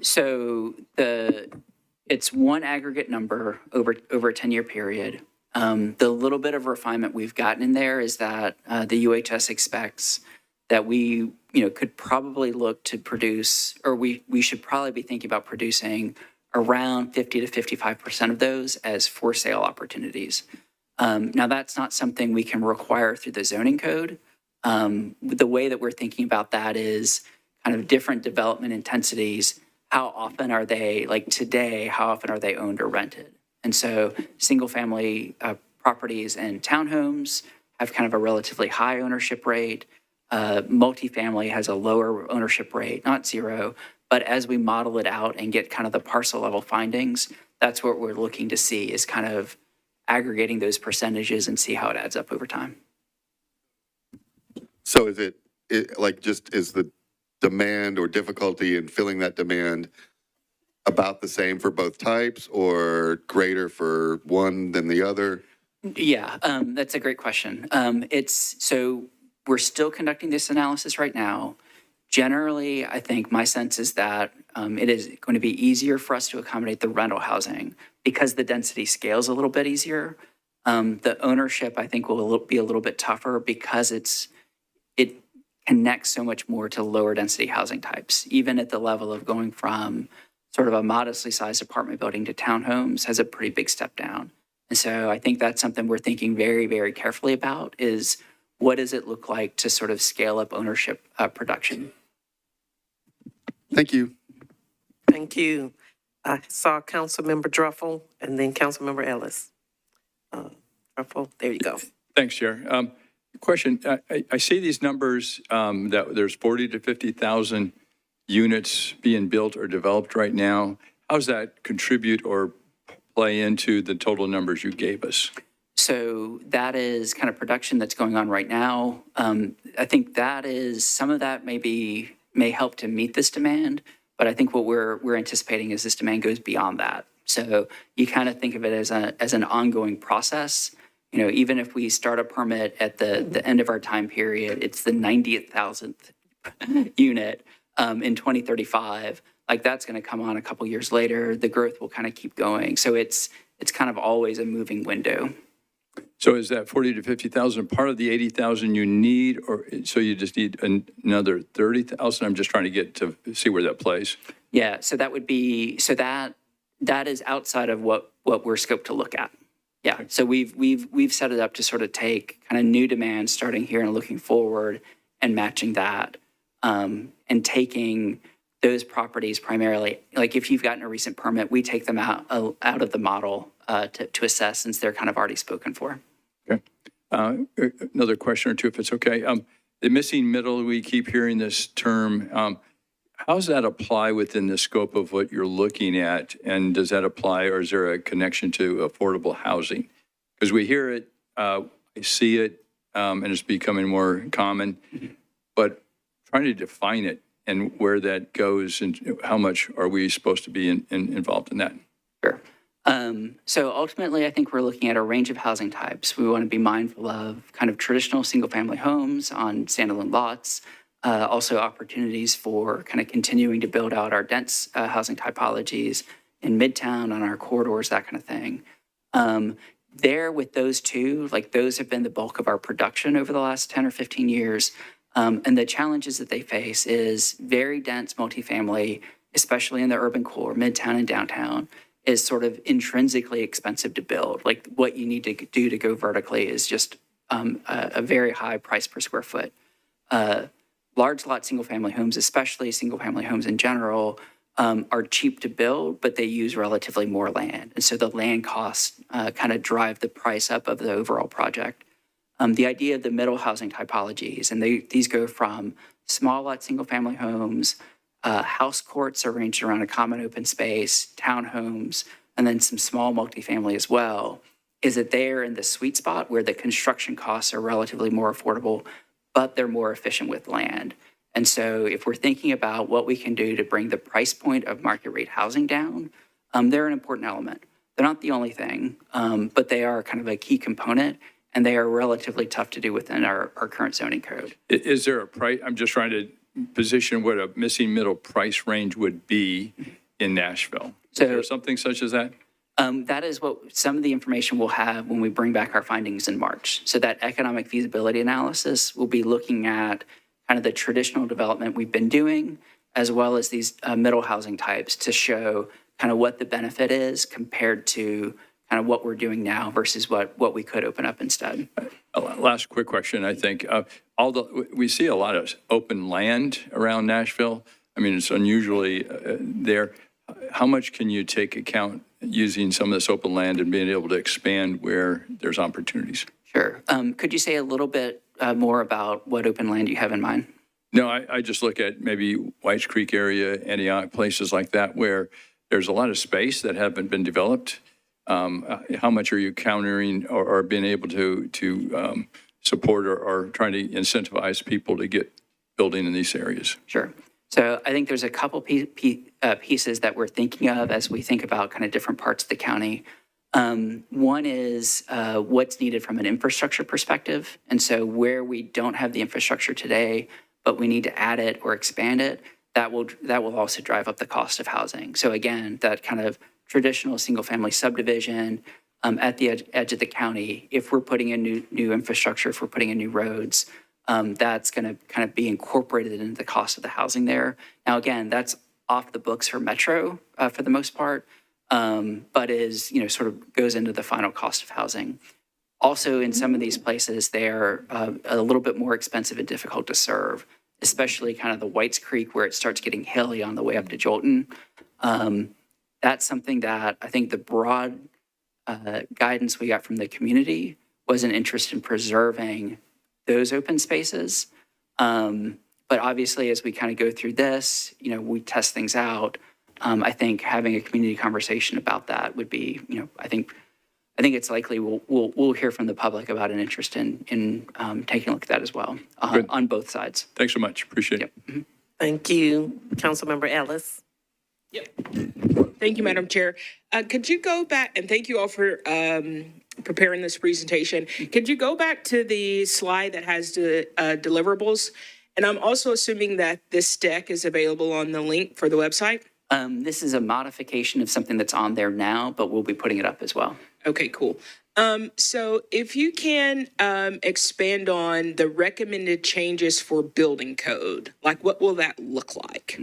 So it's one aggregate number over a 10-year period. The little bit of refinement we've gotten in there is that the UHS expects that we, could probably look to produce, or we should probably be thinking about producing around 50 to 55% of those as for sale opportunities. Now, that's not something we can require through the zoning code. The way that we're thinking about that is kind of different development intensities. How often are they, like today, how often are they owned or rented? And so single family properties and townhomes have kind of a relatively high ownership rate. Multifamily has a lower ownership rate, not zero, but as we model it out and get kind of the parcel level findings, that's what we're looking to see is kind of aggregating those percentages and see how it adds up over time. So is it like just is the demand or difficulty in filling that demand about the same for both types or greater for one than the other? Yeah, that's a great question. So we're still conducting this analysis right now. Generally, I think my sense is that it is going to be easier for us to accommodate the rental housing because the density scales a little bit easier. The ownership, I think, will be a little bit tougher because it connects so much more to lower density housing types, even at the level of going from sort of a modestly sized apartment building to townhomes has a pretty big step down. And so I think that's something we're thinking very, very carefully about is what does it look like to sort of scale up ownership production? Thank you. Thank you. I saw Councilmember Druffel and then Councilmember Ellis. Druffel, there you go. Thanks, Chair. Question, I see these numbers that there's 40 to 50,000 units being built or developed right now. How does that contribute or play into the total numbers you gave us? So that is kind of production that's going on right now. I think that is, some of that may help to meet this demand, but I think what we're anticipating is this demand goes beyond that. So you kind of think of it as an ongoing process. Even if we start a permit at the end of our time period, it's the 90,000th unit in 2035. Like that's going to come on a couple years later. The growth will kind of keep going. So it's kind of always a moving window. So is that 40 to 50,000 part of the 80,000 you need, or so you just need another 30,000? I'm just trying to get to see where that plays. Yeah, so that would be, so that is outside of what we're scoped to look at. Yeah, so we've set it up to sort of take kind of new demand starting here and looking forward and matching that and taking those properties primarily, like if you've gotten a recent permit, we take them out of the model to assess since they're kind of already spoken for. Okay. Another question or two, if it's okay. The missing middle, we keep hearing this term. How does that apply within the scope of what you're looking at? And does that apply, or is there a connection to affordable housing? Because we hear it, I see it, and it's becoming more common, but trying to define it and where that goes and how much are we supposed to be involved in that? Sure. So ultimately, I think we're looking at a range of housing types. We want to be mindful of kind of traditional single-family homes on standalone lots, also opportunities for kind of continuing to build out our dense housing typologies in Midtown, on our corridors, that kind of thing. There with those two, like those have been the bulk of our production over the last 10 or 15 years. And the challenges that they face is very dense multifamily, especially in the urban core, Midtown and downtown, is sort of intrinsically expensive to build. Like what you need to do to go vertically is just a very high price per square foot. Large lot single-family homes, especially single-family homes in general, are cheap to build, but they use relatively more land. And so the land costs kind of drive the price up of the overall project. The idea of the middle housing typologies, and these go from small lot single-family homes, house courts arranged around a common open space, townhomes, and then some small multifamily as well, is that they're in the sweet spot where the construction costs are relatively more affordable, but they're more efficient with land. And so if we're thinking about what we can do to bring the price point of market rate housing down, they're an important element. They're not the only thing, but they are kind of a key component, and they are relatively tough to do within our current zoning code. Is there a price? I'm just trying to position what a missing middle price range would be in Nashville. Is there something such as that? That is what some of the information we'll have when we bring back our findings in March. So that economic feasibility analysis will be looking at kind of the traditional development we've been doing, as well as these middle housing types to show kind of what the benefit is compared to kind of what we're doing now versus what we could open up instead. Last quick question, I think. We see a lot of open land around Nashville. I mean, it's unusually there. How much can you take account using some of this open land and being able to expand where there's opportunities? Sure. Could you say a little bit more about what open land you have in mind? No, I just look at maybe Whites Creek area, Antioch, places like that where there's a lot of space that haven't been developed. How much are you countering or being able to support or trying to incentivize people to get building in these areas? Sure. So I think there's a couple pieces that we're thinking of as we think about kind of different parts of the county. One is what's needed from an infrastructure perspective. And so where we don't have the infrastructure today, but we need to add it or expand it, that will also drive up the cost of housing. So again, that kind of traditional single-family subdivision at the edge of the county, if we're putting in new infrastructure, if we're putting in new roads, that's going to kind of be incorporated into the cost of the housing there. Now, again, that's off the books for Metro for the most part, but is, sort of goes into the final cost of housing. Also, in some of these places, they're a little bit more expensive and difficult to serve, especially kind of the Whites Creek where it starts getting hilly on the way up to Jolton. That's something that I think the broad guidance we got from the community was an interest in preserving those open spaces. But obviously, as we kind of go through this, we test things out. I think having a community conversation about that would be, I think it's likely we'll hear from the public about an interest in taking a look at that as well on both sides. Thanks so much. Appreciate it. Mm-hmm. Thank you. Councilmember Ellis. Yep. Thank you, Madam Chair. Could you go back, and thank you all for preparing this presentation. Could you go back to the slide that has the deliverables? And I'm also assuming that this deck is available on the link for the website? This is a modification of something that's on there now, but we'll be putting it up as well. Okay, cool. So if you can expand on the recommended changes for building code, like what will that look like?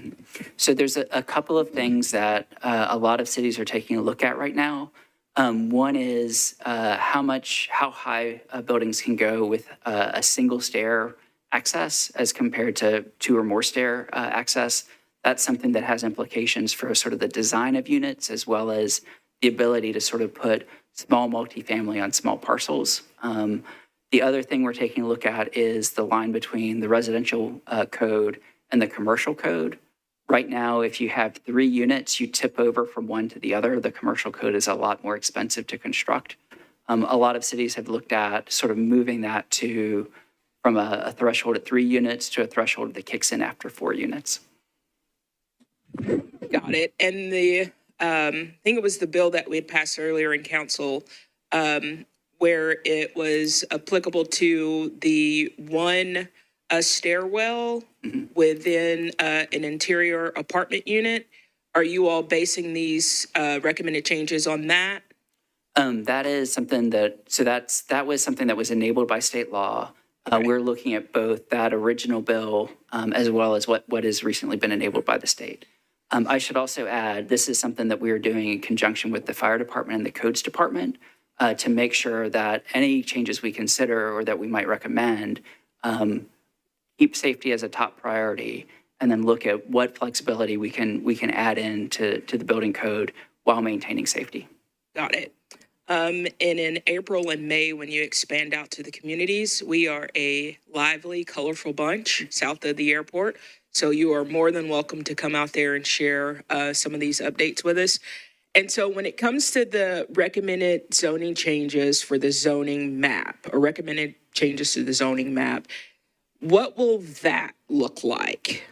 So there's a couple of things that a lot of cities are taking a look at right now. One is how high buildings can go with a single stair access as compared to two or more stair access. That's something that has implications for sort of the design of units as well as the ability to sort of put small multifamily on small parcels. The other thing we're taking a look at is the line between the residential code and the commercial code. Right now, if you have 3 units, you tip over from one to the other. The commercial code is a lot more expensive to construct. A lot of cities have looked at sort of moving that from a threshold at 3 units to a threshold that kicks in after 4 units. Got it. And I think it was the bill that we had passed earlier in council where it was applicable to the one stairwell within an interior apartment unit. Are you all basing these recommended changes on that? That is something that was something that was enabled by state law. Okay. We're looking at both that original bill as well as what has recently been enabled by the state. I should also add, this is something that we are doing in conjunction with the fire department and the codes department to make sure that any changes we consider or that we might recommend keep safety as a top priority, and then look at what flexibility we can add in to the building code while maintaining safety. Got it. And in April and May, when you expand out to the communities, we are a lively, colorful bunch south of the airport. So you are more than welcome to come out there and share some of these updates with us. And so when it comes to the recommended zoning changes for the zoning map, or recommended changes to the zoning map, what will that look like?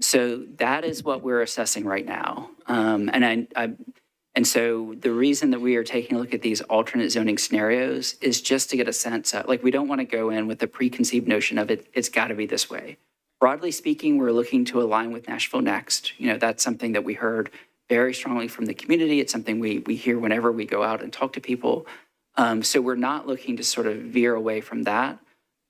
So that is what we're assessing right now. And And so the reason that we are taking a look at these alternate zoning scenarios is just to get a sense of, like, we don't want to go in with a preconceived notion of it's got to be this way. Broadly speaking, we're looking to align with Nashville Next. That's something that we heard very strongly from the community. It's something we hear whenever we go out and talk to people. So we're not looking to sort of veer away from that,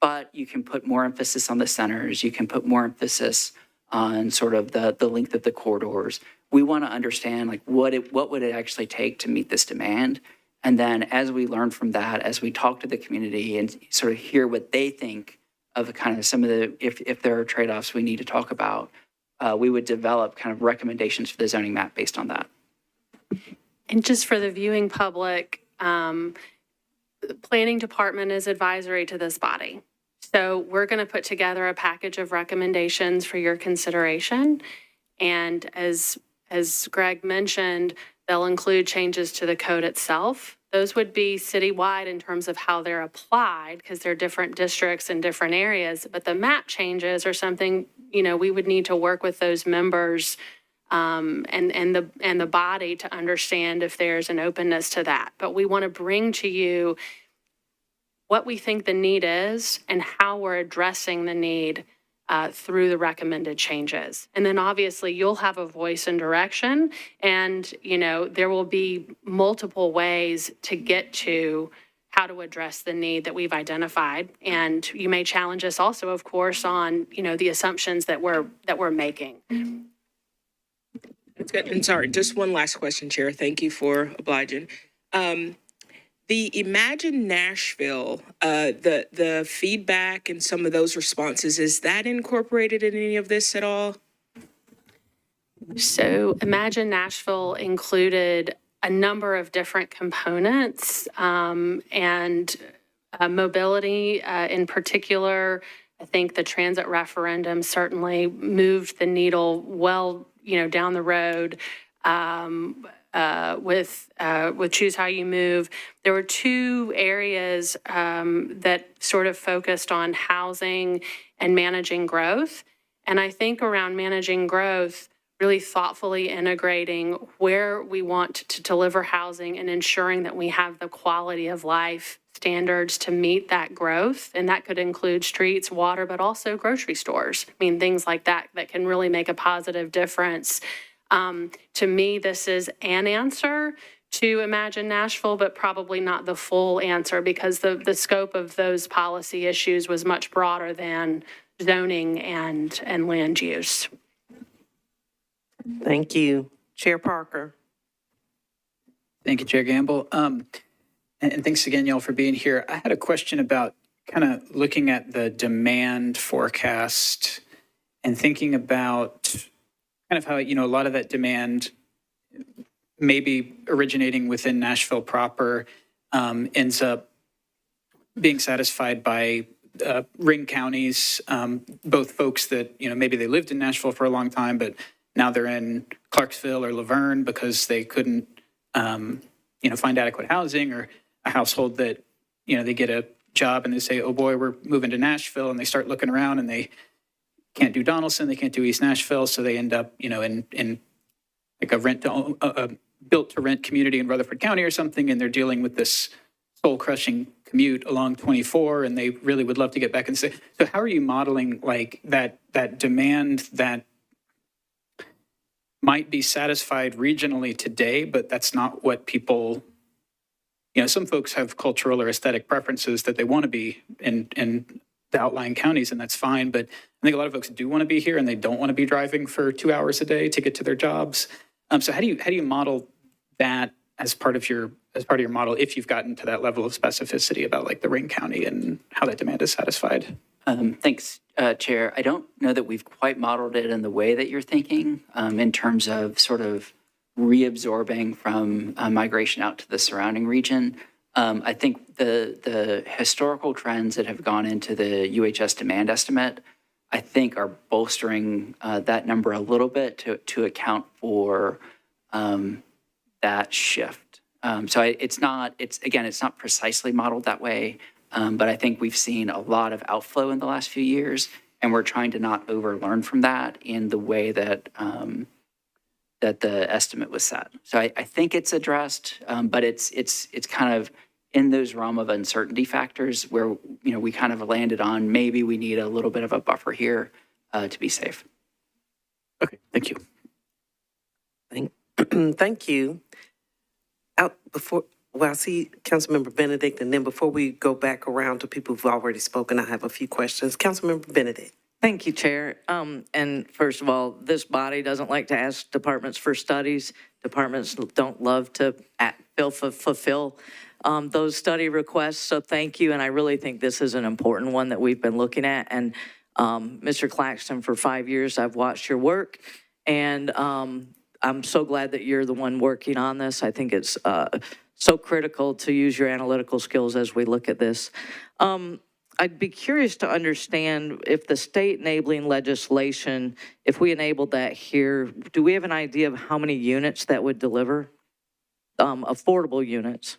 but you can put more emphasis on the centers. You can put more emphasis on sort of the length of the corridors. We want to understand like what would it actually take to meet this demand. And then as we learn from that, as we talk to the community and sort of hear what they think of kind of some of the, if there are trade-offs we need to talk about, we would develop kind of recommendations for the zoning map based on that. And just for the viewing public, the planning department is advisory to this body. So we're going to put together a package of recommendations for your consideration. And as Greg mentioned, they'll include changes to the code itself. Those would be citywide in terms of how they're applied, because they're different districts in different areas. But the map changes are something, we would need to work with those members and the body to understand if there's an openness to that. But we want to bring to you what we think the need is and how we're addressing the need through the recommended changes. And then obviously you'll have a voice and direction, and there will be multiple ways to get to how to address the need that we've identified. And you may challenge us also, of course, on the assumptions that we're making. That's good. And sorry, just one last question, Chair. Thank you for obliging. The Imagine Nashville, the feedback and some of those responses, is that incorporated in any of this at all? So Imagine Nashville included a number of different components and mobility in particular. I think the transit referendum certainly moved the needle well, down the road. With Choose How You Move. There were two areas that sort of focused on housing and managing growth. And I think around managing growth, really thoughtfully integrating where we want to deliver housing and ensuring that we have the quality of life standards to meet that growth. And that could include streets, water, but also grocery stores. Things like that can really make a positive difference. To me, this is an answer to Imagine Nashville, but probably not the full answer, because the scope of those policy issues was much broader than zoning and land use. Thank you. Chair Parker. Thank you, Chair Gamble. And thanks again, y'all, for being here. I had a question about kind of looking at the demand forecast and thinking about kind of how, a lot of that demand maybe originating within Nashville proper ends up being satisfied by ring counties, both folks that, maybe they lived in Nashville for a long time, but now they're in Clarksville or Laverne because they couldn't, find adequate housing, or a household that, they get a job and they say, oh boy, we're moving to Nashville, and they start looking around and they can't do Donaldson, they can't do East Nashville, so they end up, in like a built to rent community in Rutherford County or something, and they're dealing with this soul crushing commute along 24, and they really would love to get back and say, so how are you modeling like that demand that might be satisfied regionally today, but that's not what people, some folks have cultural or aesthetic preferences that they want to be in the outlying counties, and that's fine. But I think a lot of folks do want to be here, and they don't want to be driving for 2 hours a day to get to their jobs. So how do you model that as part of your model, if you've gotten to that level of specificity about like the ring county and how that demand is satisfied? Thanks, Chair. I don't know that we've quite modeled it in the way that you're thinking, in terms of sort of reabsorbing from migration out to the surrounding region. I think the historical trends that have gone into the UHS demand estimate, I think, are bolstering that number a little bit to account for that shift. So it's not precisely modeled that way, but I think we've seen a lot of outflow in the last few years, and we're trying to not overlearn from that in the way that that the estimate was set. So I think it's addressed, but it's kind of in those realm of uncertainty factors where, you know, we kind of landed on maybe we need a little bit of a buffer here to be safe. Okay, thank you. Thank you. I see Councilmember Benedict, and then before we go back around to people who've already spoken, I have a few questions. Councilmember Benedict. Thank you, Chair. And first of all, this body doesn't like to ask departments for studies. Departments don't love to fulfill those study requests, so thank you. And I really think this is an important one that we've been looking at. And Mr. Claxton, for 5 years, I've watched your work, and I'm so glad that you're the one working on this. I think it's so critical to use your analytical skills as we look at this. I'd be curious to understand if the state enabling legislation, if we enabled that here, do we have an idea of how many units that would deliver? Affordable units?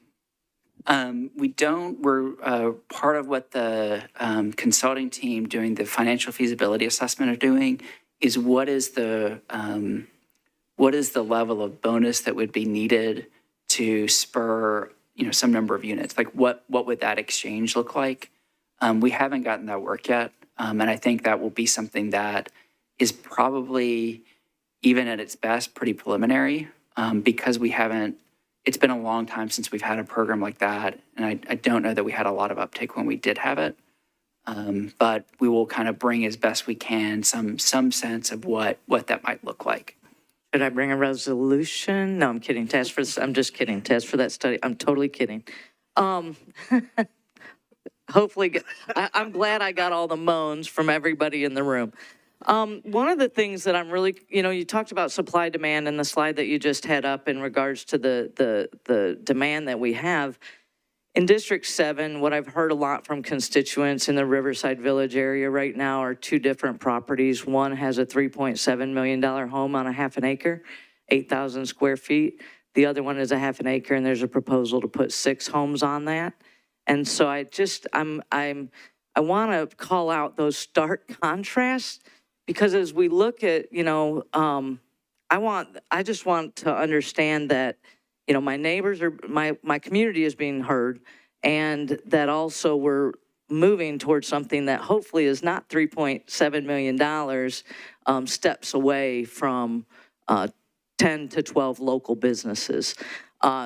We don't. We're part of what the consulting team doing the financial feasibility assessment are doing is what is the level of bonus that would be needed to spur, you know, some number of units? Like what would that exchange look like? We haven't gotten that work yet. And I think that will be something that is probably, even at its best, pretty preliminary because we haven't, it's been a long time since we've had a program like that. And I don't know that we had a lot of uptake when we did have it. But we will kind of bring as best we can some sense of what that might look like. Should I bring a resolution? No, I'm kidding. I'm just kidding. Test for that study. I'm totally kidding. Hopefully, I'm glad I got all the moans from everybody in the room. One of the things that I'm really, you know, you talked about supply demand in the slide that you just had up in regards to the demand that we have. In District 7, what I've heard a lot from constituents in the Riverside Village area right now are two different properties. One has a $3.7 million home on a half an acre, 8,000 square feet. The other one is a half an acre, and there's a proposal to put 6 homes on that. And so I want to call out those stark contrasts because as we look at, you know, I just want to understand that, you know, my neighbors are, my community is being heard, and that also we're moving towards something that hopefully is not $3.7 million steps away from 10 to 12 local businesses.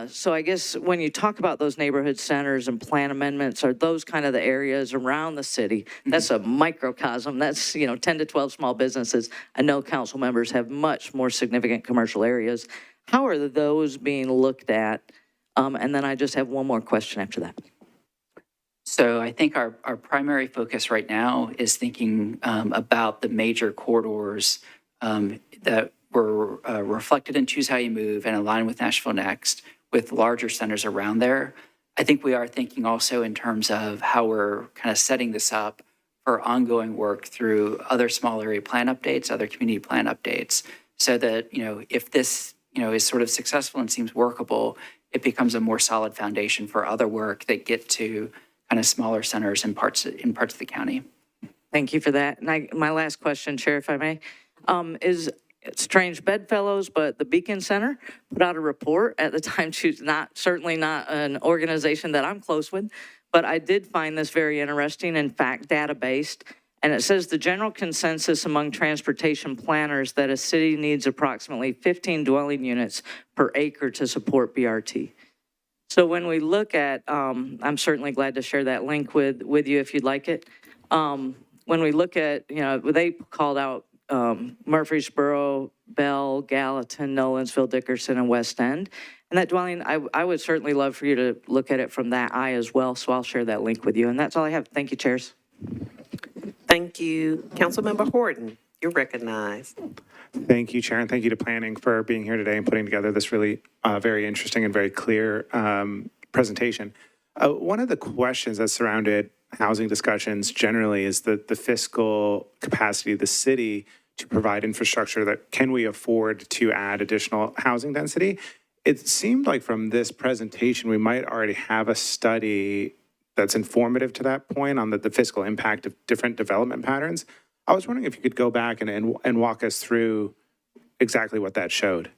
So I guess when you talk about those neighborhood centers and plan amendments, are those kind of the areas around the city? That's a microcosm. That's, you know, 10 to 12 small businesses. I know council members have much more significant commercial areas. How are those being looked at? And then I just have one more question after that. So I think our primary focus right now is thinking about the major corridors that were reflected in Choose How You Move and align with Nashville Next with larger centers around there. I think we are thinking also in terms of how we're kind of setting this up for ongoing work through other small area plan updates, other community plan updates, so that, you know, if this, you know, is sort of successful and seems workable, it becomes a more solid foundation for other work that get to kind of smaller centers in parts of the county. Thank you for that. And my last question, Chair, if I may, is strange bedfellows, but the Beacon Center put out a report at the time. Certainly not an organization that I'm close with, but I did find this very interesting, in fact, data-based. And it says the general consensus among transportation planners that a city needs approximately 15 dwelling units per acre to support BRT. So when we look at, I'm certainly glad to share that link with you if you'd like it. When we look at, you know, they called out Murfreesboro, Bell, Gallatin, Nolensville, Dickerson, and West End. And that dwelling, I would certainly love for you to look at it from that eye as well. So I'll share that link with you. And that's all I have. Thank you, chairs. Thank you. Councilmember Horton, you're recognized. Thank you, Chair, and thank you to planning for being here today and putting together this really very interesting and very clear presentation. One of the questions that surrounded housing discussions generally is the fiscal capacity of the city to provide infrastructure that can we afford to add additional housing density. It seemed like from this presentation, we might already have a study that's informative to that point on the fiscal impact of different development patterns. I was wondering if you could go back and walk us through exactly what that showed.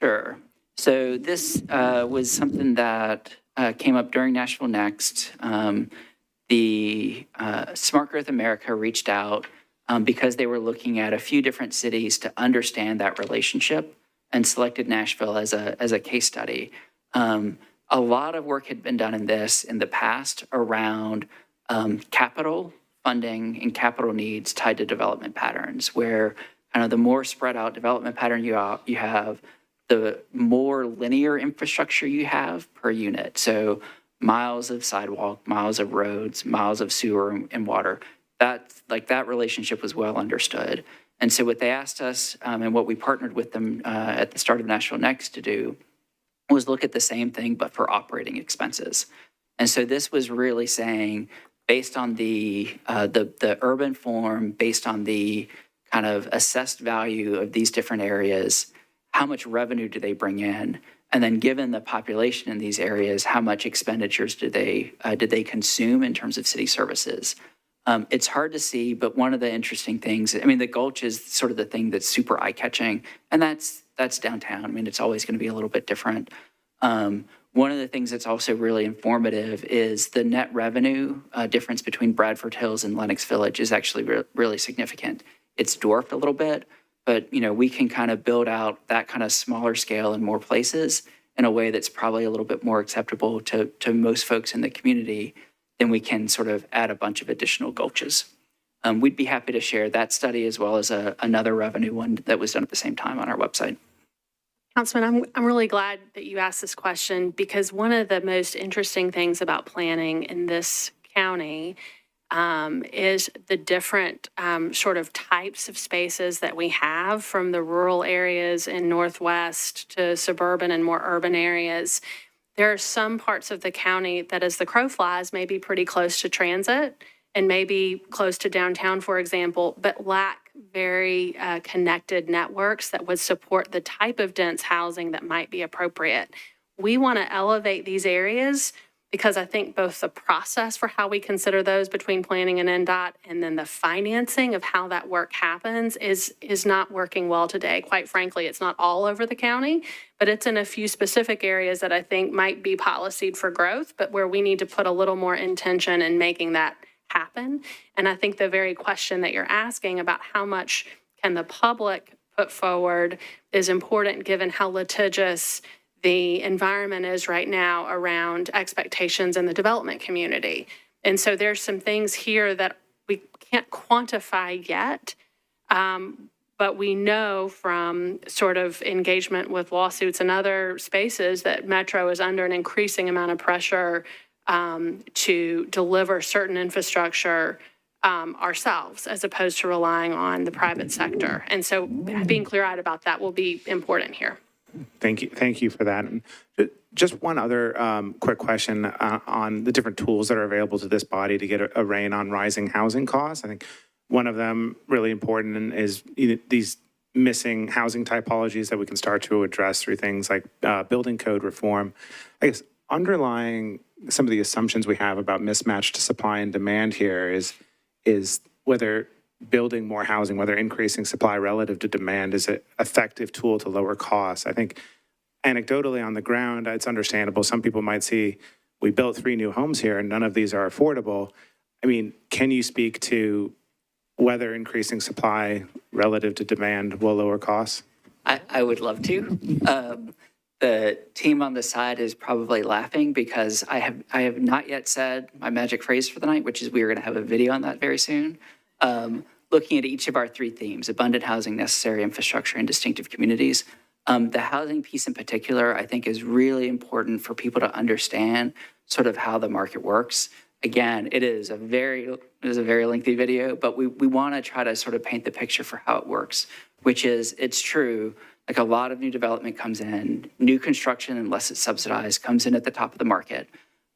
Sure. So this was something that came up during Nashville Next. The Smart Growth America reached out because they were looking at a few different cities to understand that relationship and selected Nashville as a case study. A lot of work had been done in this in the past around capital funding and capital needs tied to development patterns, where kind of the more spread out development pattern you have, the more linear infrastructure you have per unit. So miles of sidewalk, miles of roads, miles of sewer and water. That relationship was well understood. And so what they asked us and what we partnered with them at the start of Nashville Next to do was look at the same thing, but for operating expenses. And so this was really saying, based on the urban form, based on the kind of assessed value of these different areas, how much revenue do they bring in? And then given the population in these areas, how much expenditures did they consume in terms of city services? It's hard to see, but one of the interesting things, I mean, the Gulch is sort of the thing that's super eye-catching, and that's downtown. I mean, it's always going to be a little bit different. One of the things that's also really informative is the net revenue difference between Bradford Hills and Lenox Village is actually really significant. It's dwarfed a little bit, but we can kind of build out that kind of smaller scale in more places in a way that's probably a little bit more acceptable to most folks in the community than we can sort of add a bunch of additional gulches. We'd be happy to share that study as well as another revenue one that was done at the same time on our website. Councilman, I'm really glad that you asked this question, because one of the most interesting things about planning in this county is the different sort of types of spaces that we have, from the rural areas in Northwest to suburban and more urban areas. There are some parts of the county that, as the crow flies, may be pretty close to transit and maybe close to downtown, for example, but lack very connected networks that would support the type of dense housing that might be appropriate. We want to elevate these areas because I think both the process for how we consider those between planning and NDOT, and then the financing of how that work happens is not working well today. Quite frankly, it's not all over the county, but it's in a few specific areas that I think might be policied for growth, but where we need to put a little more intention in making that happen. And I think the very question that you're asking about how much can the public put forward is important, given how litigious the environment is right now around expectations in the development community. And so there's some things here that we can't quantify yet, but we know from sort of engagement with lawsuits and other spaces that Metro is under an increasing amount of pressure to deliver certain infrastructure ourselves, as opposed to relying on the private sector. And so being clear-eyed about that will be important here. Thank you for that. And just one other quick question on the different tools that are available to this body to get a rein on rising housing costs. I think one of them really important is these missing housing typologies that we can start to address through things like building code reform. I guess underlying some of the assumptions we have about mismatched supply and demand here is whether building more housing, whether increasing supply relative to demand is an effective tool to lower costs. I think anecdotally on the ground, it's understandable. Some people might see, we built 3 new homes here and none of these are affordable. I mean, can you speak to whether increasing supply relative to demand will lower costs? I would love to. The team on the side is probably laughing because I have not yet said my magic phrase for the night, which is we are going to have a video on that very soon. Looking at each of our 3 themes: abundant housing, necessary infrastructure, and distinctive communities. The housing piece in particular, I think, is really important for people to understand sort of how the market works. Again, it is a very lengthy video, but we want to try to sort of paint the picture for how it works, which is, it's true, like a lot of new development comes in, new construction, unless it's subsidized, comes in at the top of the market.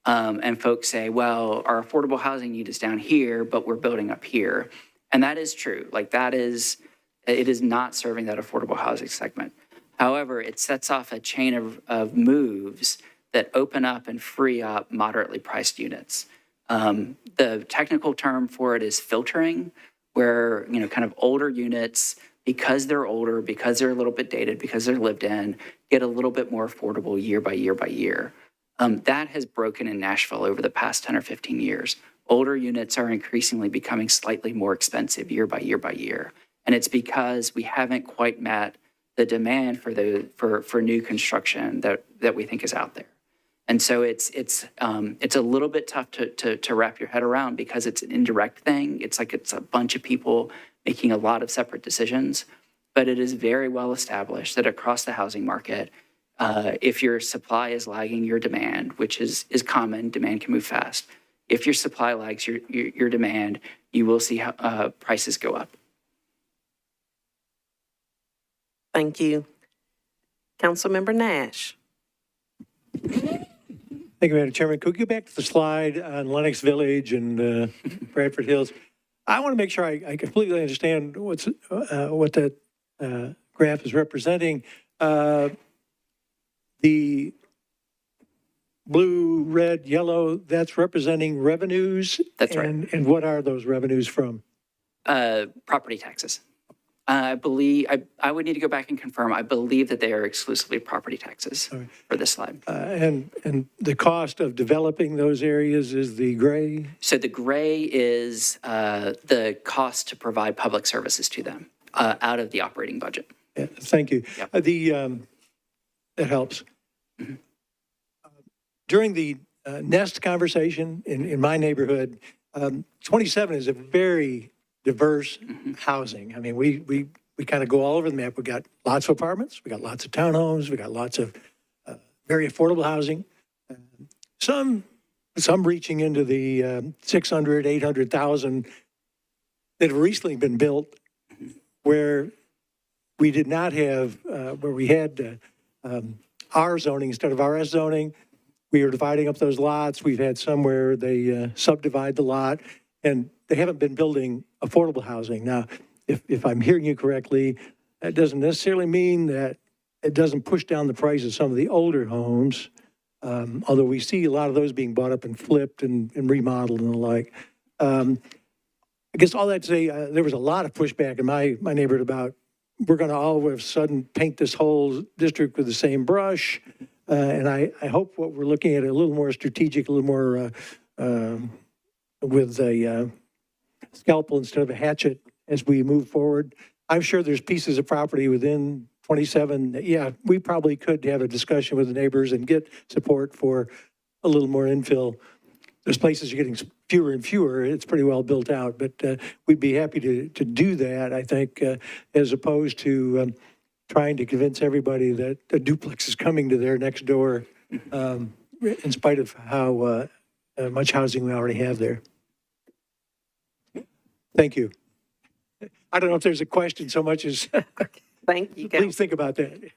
And folks say, well, our affordable housing need is down here, but we're building up here. And that is true. Like it is not serving that affordable housing segment. However, it sets off a chain of moves that open up and free up moderately priced units. The technical term for it is filtering, where, kind of older units, because they're older, because they're a little bit dated, because they're lived in, get a little bit more affordable year by year by year. That has broken in Nashville over the past 10 or 15 years. Older units are increasingly becoming slightly more expensive year by year by year. And it's because we haven't quite met the demand for new construction that we think is out there. And so it's a little bit tough to wrap your head around because it's an indirect thing. It's like it's a bunch of people making a lot of separate decisions. But it is very well established that across the housing market, if your supply is lagging your demand, which is common, demand can move fast. If your supply lags your demand, you will see prices go up. Thank you. Councilmember Nash. Thank you, Madam Chairman. Could we go back to the slide on Lenox Village and Bradford Hills? I want to make sure I completely understand what that graph is representing. The blue, red, yellow, that's representing revenues? That's right. And what are those revenues from? Property taxes. I believe, I would need to go back and confirm. I believe that they are exclusively property taxes for this slide. And the cost of developing those areas is the gray? So the gray is the cost to provide public services to them out of the operating budget. Yeah, thank you. Yep. That helps. During the Nest conversation in my neighborhood, 27 is a very diverse housing. I mean, we kind of go all over the map. We got lots of apartments, we got lots of townhomes, we got lots of very affordable housing. Some reaching into the 600, 800,000 that have recently been built where we did not have, where we had R zoning instead of RS zoning. We are dividing up those lots. We've had some where they subdivide the lot, and they haven't been building affordable housing. Now, if I'm hearing you correctly, that doesn't necessarily mean that it doesn't push down the price of some of the older homes, although we see a lot of those being bought up and flipped and remodeled and the like. I guess all that to say, there was a lot of pushback in my neighborhood about we're going to all of a sudden paint this whole district with the same brush. And I hope what we're looking at a little more strategic, a little more with a scalpel instead of a hatchet as we move forward. I'm sure there's pieces of property within 27. Yeah, we probably could have a discussion with the neighbors and get support for a little more infill. There's places you're getting fewer and fewer. It's pretty well built out, but we'd be happy to do that, I think, as opposed to trying to convince everybody that a duplex is coming to their next door, in spite of how much housing we already have there. Thank you. I don't know if there's a question so much as, Thank you. please think about that.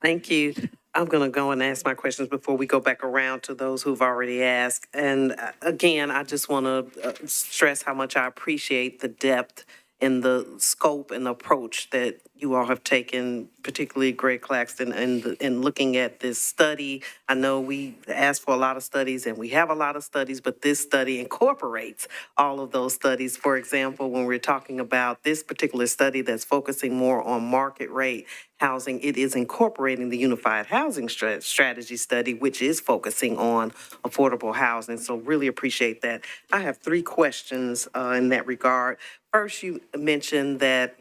Thank you. I'm going to go and ask my questions before we go back around to those who've already asked. And again, I just want to stress how much I appreciate the depth and the scope and approach that you all have taken, particularly Greg Claxton, in looking at this study. I know we asked for a lot of studies and we have a lot of studies, but this study incorporates all of those studies. For example, when we're talking about this particular study that's focusing more on market rate housing, it is incorporating the Unified Housing Strategy Study, which is focusing on affordable housing. So really appreciate that. I have 3 questions in that regard. First, you mentioned that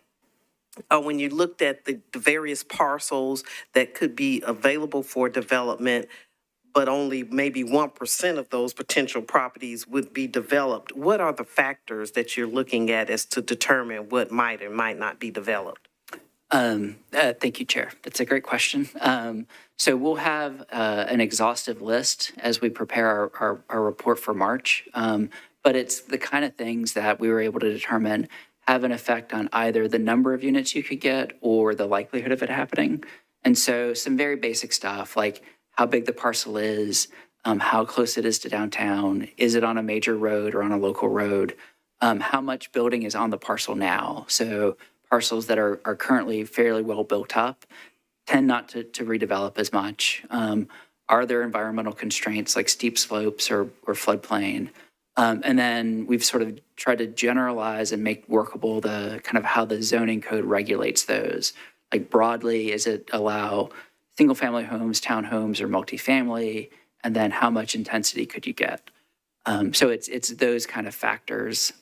when you looked at the various parcels that could be available for development, but only maybe 1% of those potential properties would be developed. What are the factors that you're looking at as to determine what might or might not be developed? Thank you, Chair. That's a great question. So we'll have an exhaustive list as we prepare our report for March. But it's the kind of things that we were able to determine have an effect on either the number of units you could get or the likelihood of it happening. And so some very basic stuff like how big the parcel is, how close it is to downtown, is it on a major road or on a local road, how much building is on the parcel now. So parcels that are currently fairly well built up tend not to redevelop as much. Are there environmental constraints like steep slopes or floodplain? And then we've sort of tried to generalize and make workable the kind of how the zoning code regulates those. Like broadly, is it allow single-family homes, townhomes, or multifamily, and then how much intensity could you get? So it's those kind of factors,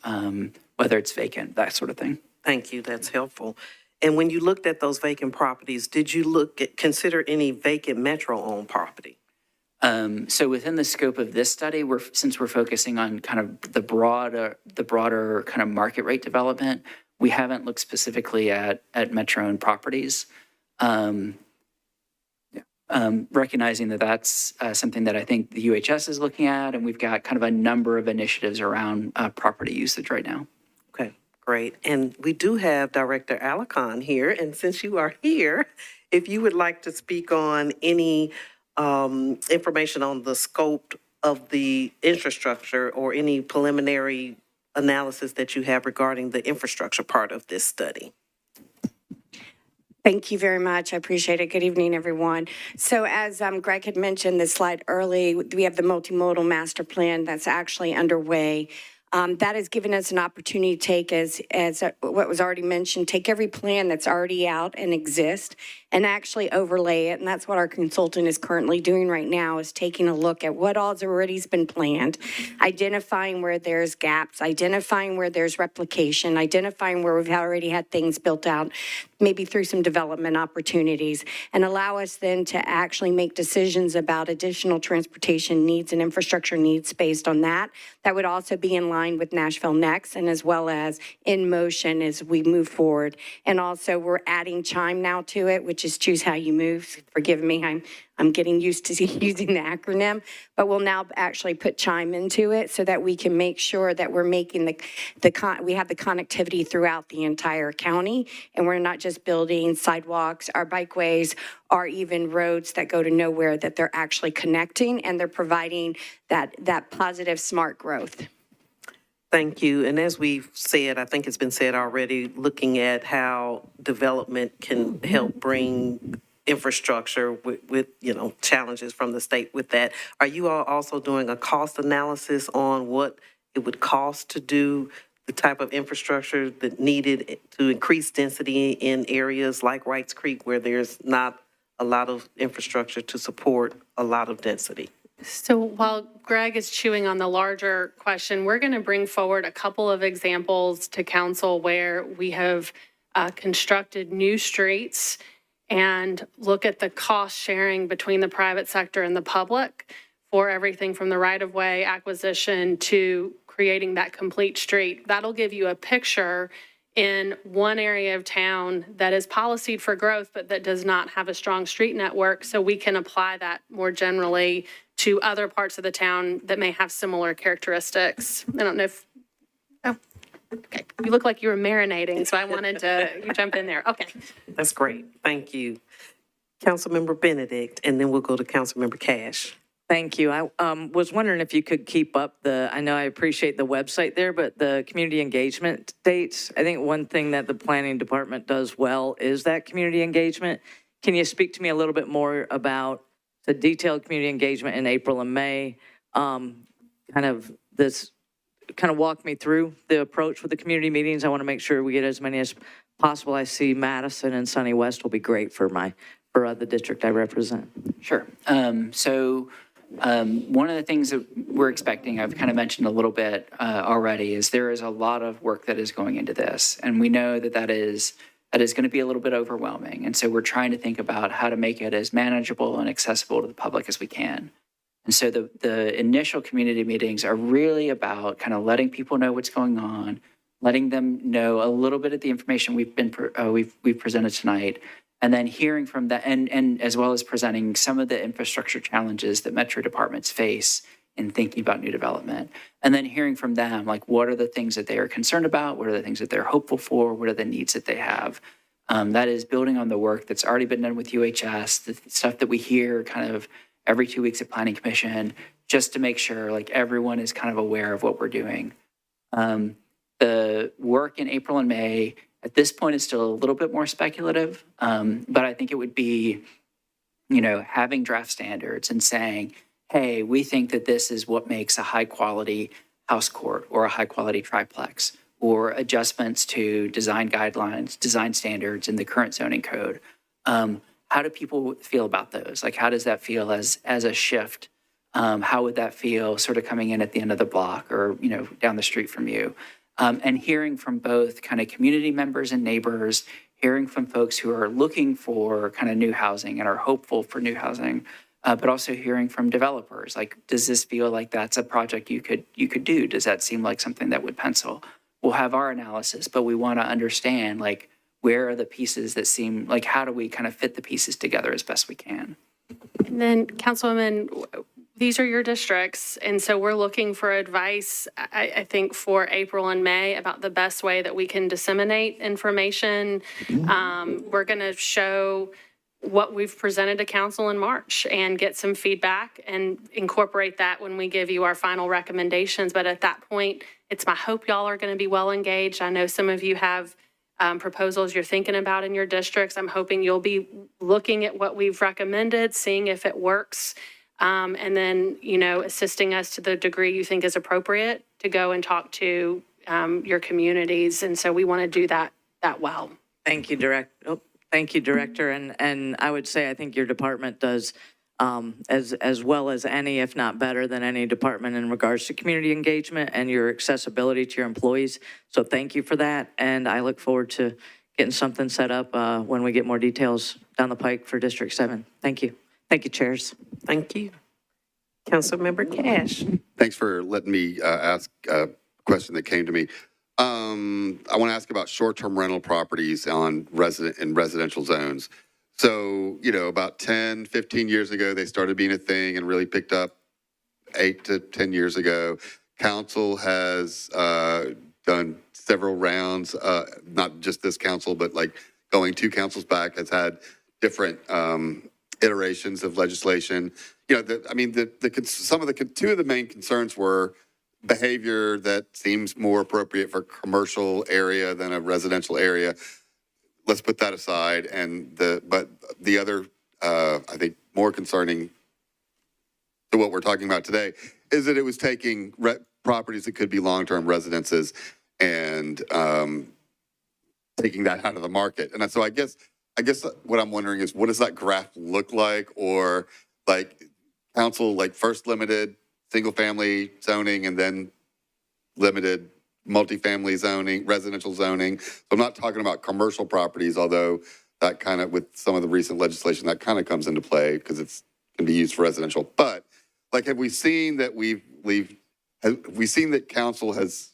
whether it's vacant, that sort of thing. Thank you, that's helpful. And when you looked at those vacant properties, did you consider any vacant Metro-owned property? So within the scope of this study, since we're focusing on kind of the broader kind of market rate development, we haven't looked specifically at Metro-owned properties. Recognizing that that's something that I think the UHS is looking at, and we've got kind of a number of initiatives around property usage right now. Okay, great. And we do have Director Alarcon here, and since you are here, if you would like to speak on any information on the scope of the infrastructure or any preliminary analysis that you have regarding the infrastructure part of this study. Thank you very much. I appreciate it. Good evening, everyone. So as Greg had mentioned this slide early, we have the multimodal master plan that's actually underway. That has given us an opportunity to take, as what was already mentioned, take every plan that's already out and exists and actually overlay it. And that's what our consultant is currently doing right now, is taking a look at what all's already been planned, identifying where there's gaps, identifying where there's replication, identifying where we've already had things built out, maybe through some development opportunities, and allow us then to actually make decisions about additional transportation needs and infrastructure needs based on that. That would also be in line with Nashville Next, and as well as in motion as we move forward. And also we're adding CHIME now to it, which is Choose How You Move. Forgive me, I'm getting used to using the acronym, but we'll now actually put CHIME into it so that we can make sure that we're making we have the connectivity throughout the entire county, and we're not just building sidewalks, our bikeways, or even roads that go to nowhere, that they're actually connecting and they're providing that positive smart growth. Thank you. And as we've said, I think it's been said already, looking at how development can help bring infrastructure with challenges from the state with that. Are you all also doing a cost analysis on what it would cost to do the type of infrastructure that needed to increase density in areas like Wrights Creek, where there's not a lot of infrastructure to support a lot of density? So while Greg is chewing on the larger question, we're going to bring forward a couple of examples to council where we have constructed new streets and look at the cost sharing between the private sector and the public for everything from the right-of-way acquisition to creating that complete street. That'll give you a picture in one area of town that is policied for growth, but that does not have a strong street network, so we can apply that more generally to other parts of the town that may have similar characteristics. I don't know if, oh, okay. You look like you were marinating, so I wanted to jump in there. Okay. That's great. Thank you. Councilmember Benedict, and then we'll go to Councilmember Cash. Thank you. I was wondering if you could keep up I know I appreciate the website there, but the community engagement dates. I think one thing that the planning department does well is that community engagement. Can you speak to me a little bit more about the detailed community engagement in April and May? Kind of walk me through the approach with the community meetings. I want to make sure we get as many as possible. I see Madison and Sunny West will be great for the district I represent. Sure. One of the things that we're expecting, I've kind of mentioned a little bit already, is there is a lot of work that is going into this. And we know that is going to be a little bit overwhelming. And so we're trying to think about how to make it as manageable and accessible to the public as we can. And so the initial community meetings are really about kind of letting people know what's going on, letting them know a little bit of the information we've presented tonight, and then hearing from that, and as well as presenting some of the infrastructure challenges that metro departments face in thinking about new development. And then hearing from them, like, what are the things that they are concerned about? What are the things that they're hopeful for? What are the needs that they have? That is building on the work that's already been done with UHS, the stuff that we hear kind of every 2 weeks at Planning Commission, just to make sure like everyone is kind of aware of what we're doing. The work in April and May, at this point, is still a little bit more speculative, but I think it would be, having draft standards and saying, hey, we think that this is what makes a high-quality house court or a high-quality triplex, or adjustments to design guidelines, design standards in the current zoning code. How how do people feel about those? Like, how does that feel as a shift? How would that feel sort of coming in at the end of the block or, you know, down the street from you? And hearing from both kind of community members and neighbors, hearing from folks who are looking for kind of new housing and are hopeful for new housing, but also hearing from developers. Like, does this feel like that's a project you could do? Does that seem like something that would pencil? We'll have our analysis, but we want to understand, like, where are the pieces that seem like, how do we kind of fit the pieces together as best we can? And then, Councilwoman, these are your districts, and so we're looking for advice, I think, for April and May about the best way that we can disseminate information. We're going to show what we've presented to council in March and get some feedback and incorporate that when we give you our final recommendations. But at that point, it's my hope y'all are going to be well engaged. I know some of you have proposals you're thinking about in your districts. I'm hoping you'll be looking at what we've recommended, seeing if it works, and then, you know, assisting us to the degree you think is appropriate to go and talk to your communities. And so we want to do that well. Thank you, Director. And I would say I think your department does as well as any, if not better than any department in regards to community engagement and your accessibility to your employees. So thank you for that. And I look forward to getting something set up when we get more details down the pike for District 7. Thank you. Thank you, chairs. Thank you. Councilmember Cash. Thanks for letting me ask a question that came to me. I want to ask about short-term rental properties in residential zones. So, you know, about 10, 15 years ago, they started being a thing and really picked up 8 to 10 years ago. Council has done several rounds, not just this council, but like going 2 councils back, has had different iterations of legislation. You know, some of the 2 of the main concerns were behavior that seems more appropriate for commercial area than a residential area. Let's put that aside. But the other, I think, more concerning to what we're talking about today is that it was taking properties that could be long-term residences and taking that out of the market. And so I guess what I'm wondering is, what does that graph look like? Or like council, like first limited single-family zoning and then limited multifamily zoning, residential zoning. So I'm not talking about commercial properties, although that kind of, with some of the recent legislation, that kind of comes into play because it's can be used for residential. But like, have we seen that have we seen that council has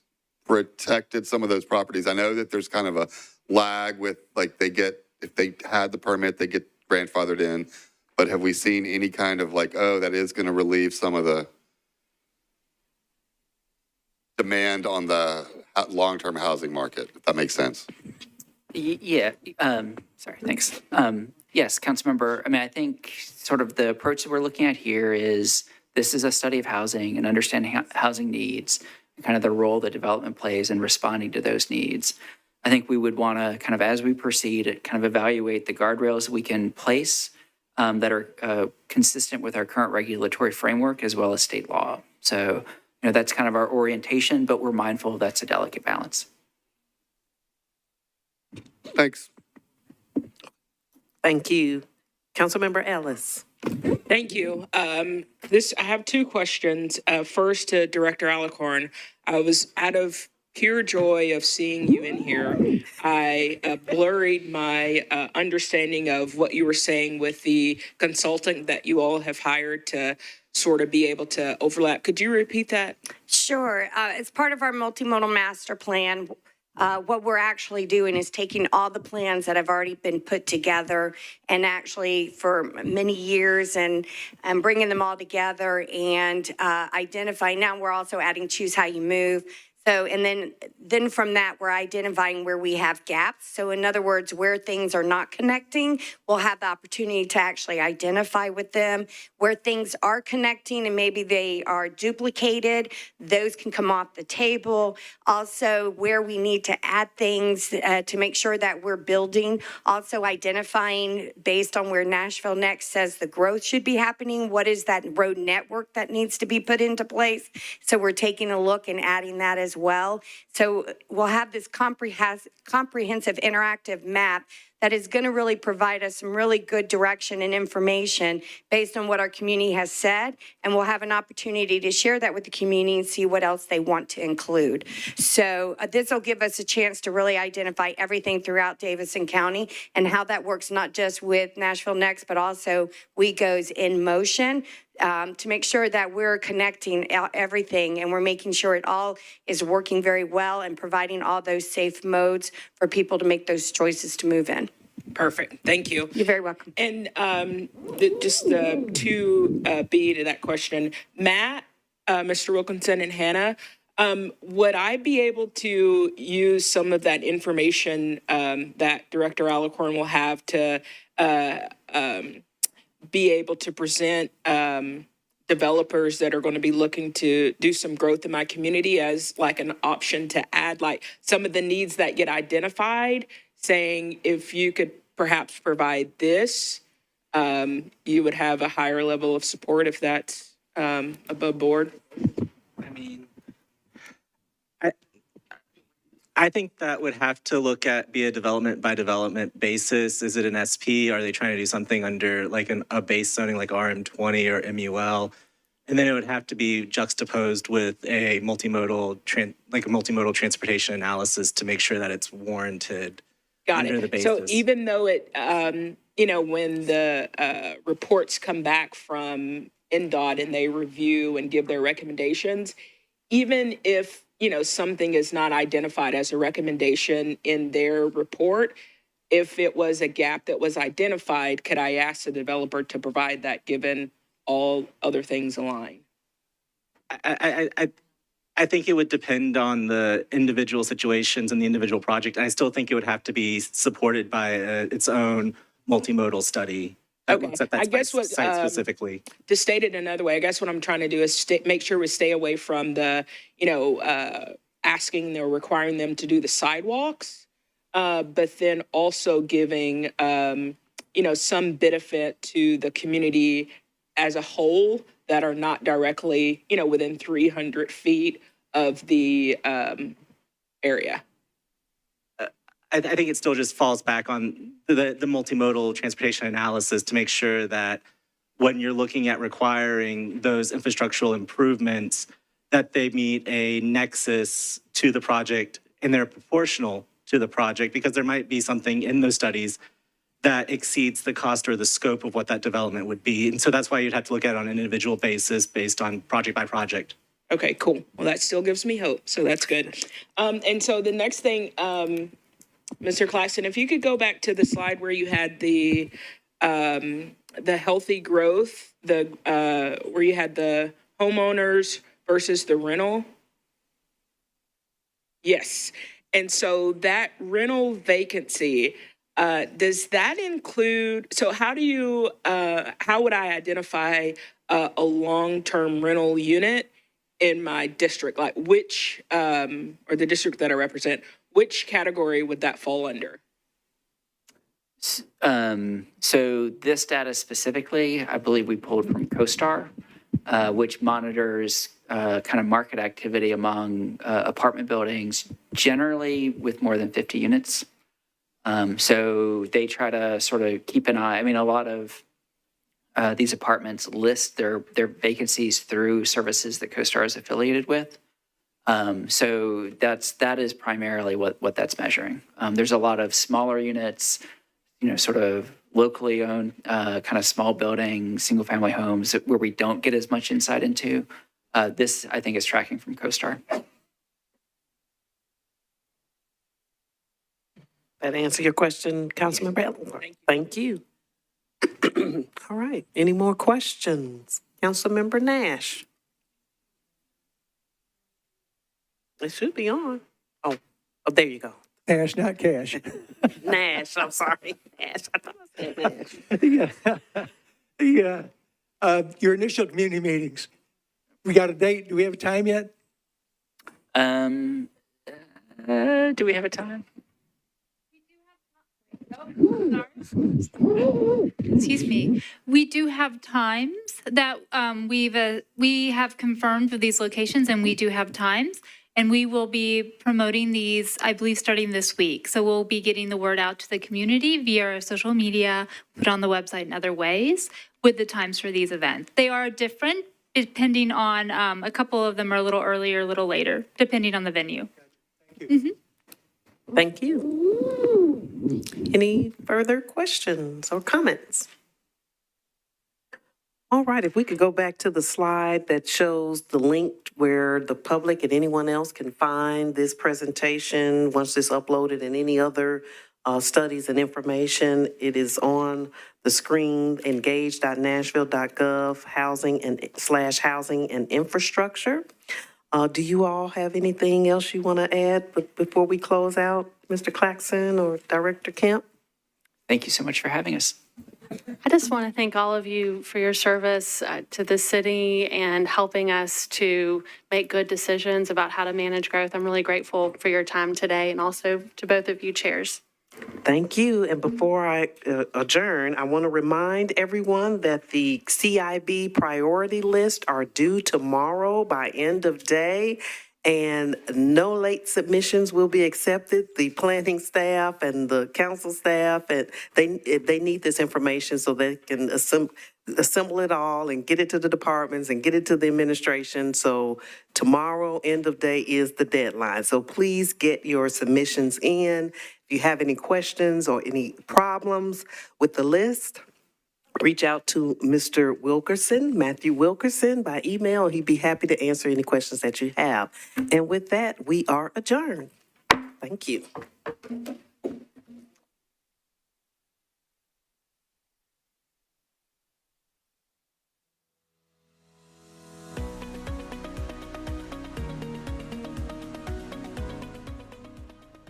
protected some of those properties? I know that there's kind of a lag with, like, if they had the permit, they get grandfathered in. But have we seen any kind of like, oh, that is going to relieve some of the demand on the long-term housing market, if that makes sense? Yeah. Sorry. Thanks. Yes, Councilmember. I mean, I think sort of the approach that we're looking at here is this is a study of housing and understanding housing needs and kind of the role that development plays in responding to those needs. I think we would want to kind of, as we proceed, kind of evaluate the guardrails we can place that are consistent with our current regulatory framework as well as state law. So, you know, that's kind of our orientation, but we're mindful that's a delicate balance. Thanks. Thank you. Councilmember Ellis. Thank you. I have 2 questions. First, to Director Alicorn. I was out of pure joy of seeing you in here. I blurred my understanding of what you were saying with the consultant that you all have hired to sort of be able to overlap. Could you repeat that? Sure. As part of our multimodal master plan, what we're actually doing is taking all the plans that have already been put together and actually for many years and bringing them all together and identifying. Now we're also adding Choose How You Move. So, and then from that, we're identifying where we have gaps. So in other words, where things are not connecting, we'll have the opportunity to actually identify with them. Where things are connecting and maybe they are duplicated, those can come off the table. Also, where we need to add things to make sure that we're building, also identifying based on where Nashville Next says the growth should be happening, what is that road network that needs to be put into place? So we're taking a look and adding that as well. So we'll have this comprehensive interactive map that is going to really provide us some really good direction and information based on what our community has said. And we'll have an opportunity to share that with the community and see what else they want to include. So this will give us a chance to really identify everything throughout Davidson County and how that works, not just with Nashville Next, but also WeGo's In Motion, to make sure that we're connecting everything and we're making sure it all is working very well and providing all those safe modes for people to make those choices to move in. Perfect. Thank you. You're very welcome. And just to B to that question, Matt, Mr. Wilkinson, and Hannah, would I be able to use some of that information that Director Alicorn will have to be able to present developers that are going to be looking to do some growth in my community as like an option to add like some of the needs that get identified, saying if you could perhaps provide this, you would have a higher level of support if that's above board? I mean, I think that would have to be a development by development basis. Is it an SP? Are they trying to do something under like a base zoning like RM20 or MUL? And then it would have to be juxtaposed with a multimodal transportation analysis to make sure that it's warranted. Got under it. the basis. So even though it, when the reports come back from NDOT and they review and give their recommendations, even if something is not identified as a recommendation in their report, if it was a gap that was identified, could I ask the developer to provide that given all other things align? I think it would depend on the individual situations and the individual project. And I still think it would have to be supported by its own multimodal study. Okay. I guess what site specifically. To state it another way, I guess what I'm trying to do is make sure we stay away from the, asking or requiring them to do the sidewalks, but then also giving, some benefit to the community as a whole that are not directly, within 300 feet of the area. I think it still just falls back on the multimodal transportation analysis to make sure that when you're looking at requiring those infrastructural improvements, that they meet a nexus to the project and they're proportional to the project, because there might be something in those studies that exceeds the cost or the scope of what that development would be. And so that's why you'd have to look at it on an individual basis based on project by project. Okay, cool. Well, that still gives me hope, so that's good. And so the next thing, Mr. Claxton, if you could go back to the slide where you had the healthy growth, where you had the homeowners versus the rental. Yes. And so that rental vacancy, does that include, so how would I identify a long-term rental unit in my district? Like which, or the district that I represent, which category would that fall under? So this data specifically, I believe we pulled from CoStar, which monitors kind of market activity among apartment buildings, generally with more than 50 units. So they try to sort of keep an eye. I mean, a lot of these apartments list their vacancies through services that CoStar is affiliated with. So that is primarily what that's measuring. There's a lot of smaller units, sort of locally owned, kind of small buildings, single family homes where we don't get as much insight into. This, I think, is tracking from CoStar. That answer your question, Councilmember Elmore? Thank you. All right. Any more questions? Councilmember Nash? It should be on. Oh, there you go. Cash, not cash. Nash, I'm sorry. Nash, I thought I said Nash. Your initial community meetings, we got a date? Do we have a time yet? Do we have a time? Excuse me. We do have times that we have confirmed for these locations, and we do have times. And we will be promoting these, I believe, starting this week. So we'll be getting the word out to the community via our social media, put on the website in other ways with the times for these events. They are different depending on, a couple of them are a little earlier, a little later, depending on the venue. Thank you. Any further questions or comments? All right, if we could go back to the slide that shows the link where the public and anyone else can find this presentation, once it's uploaded, and any other studies and information, it is on the screen, engage.nashville.gov, housing and infrastructure. Do you all have anything else you want to add before we close out, Mr. Claxton or Director Kemp? Thank you so much for having us. I just want to thank all of you for your service to the city and helping us to make good decisions about how to manage growth. I'm really grateful for your time today and also to both of you chairs. Thank you. And before I adjourn, I want to remind everyone that the CIB priority list are due tomorrow by end of day, and no late submissions will be accepted. The planning staff and the council staff, and they need this information so they can assemble it all and get it to the departments and get it to the administration. So tomorrow, end of day, is the deadline. So please get your submissions in. If you have any questions or any problems with the list, reach out to Mr. Wilkerson, Matthew Wilkerson, by email. He'd be happy to answer any questions that you have. And with that, we are adjourned. Thank you.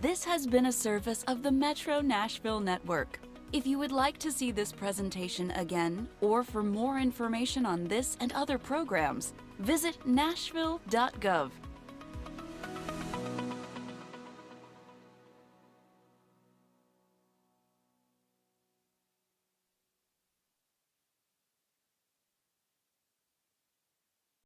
This has been a service of the Metro Nashville Network. If you would like to see this presentation again, or for more information on this and other programs, visit nashville.gov.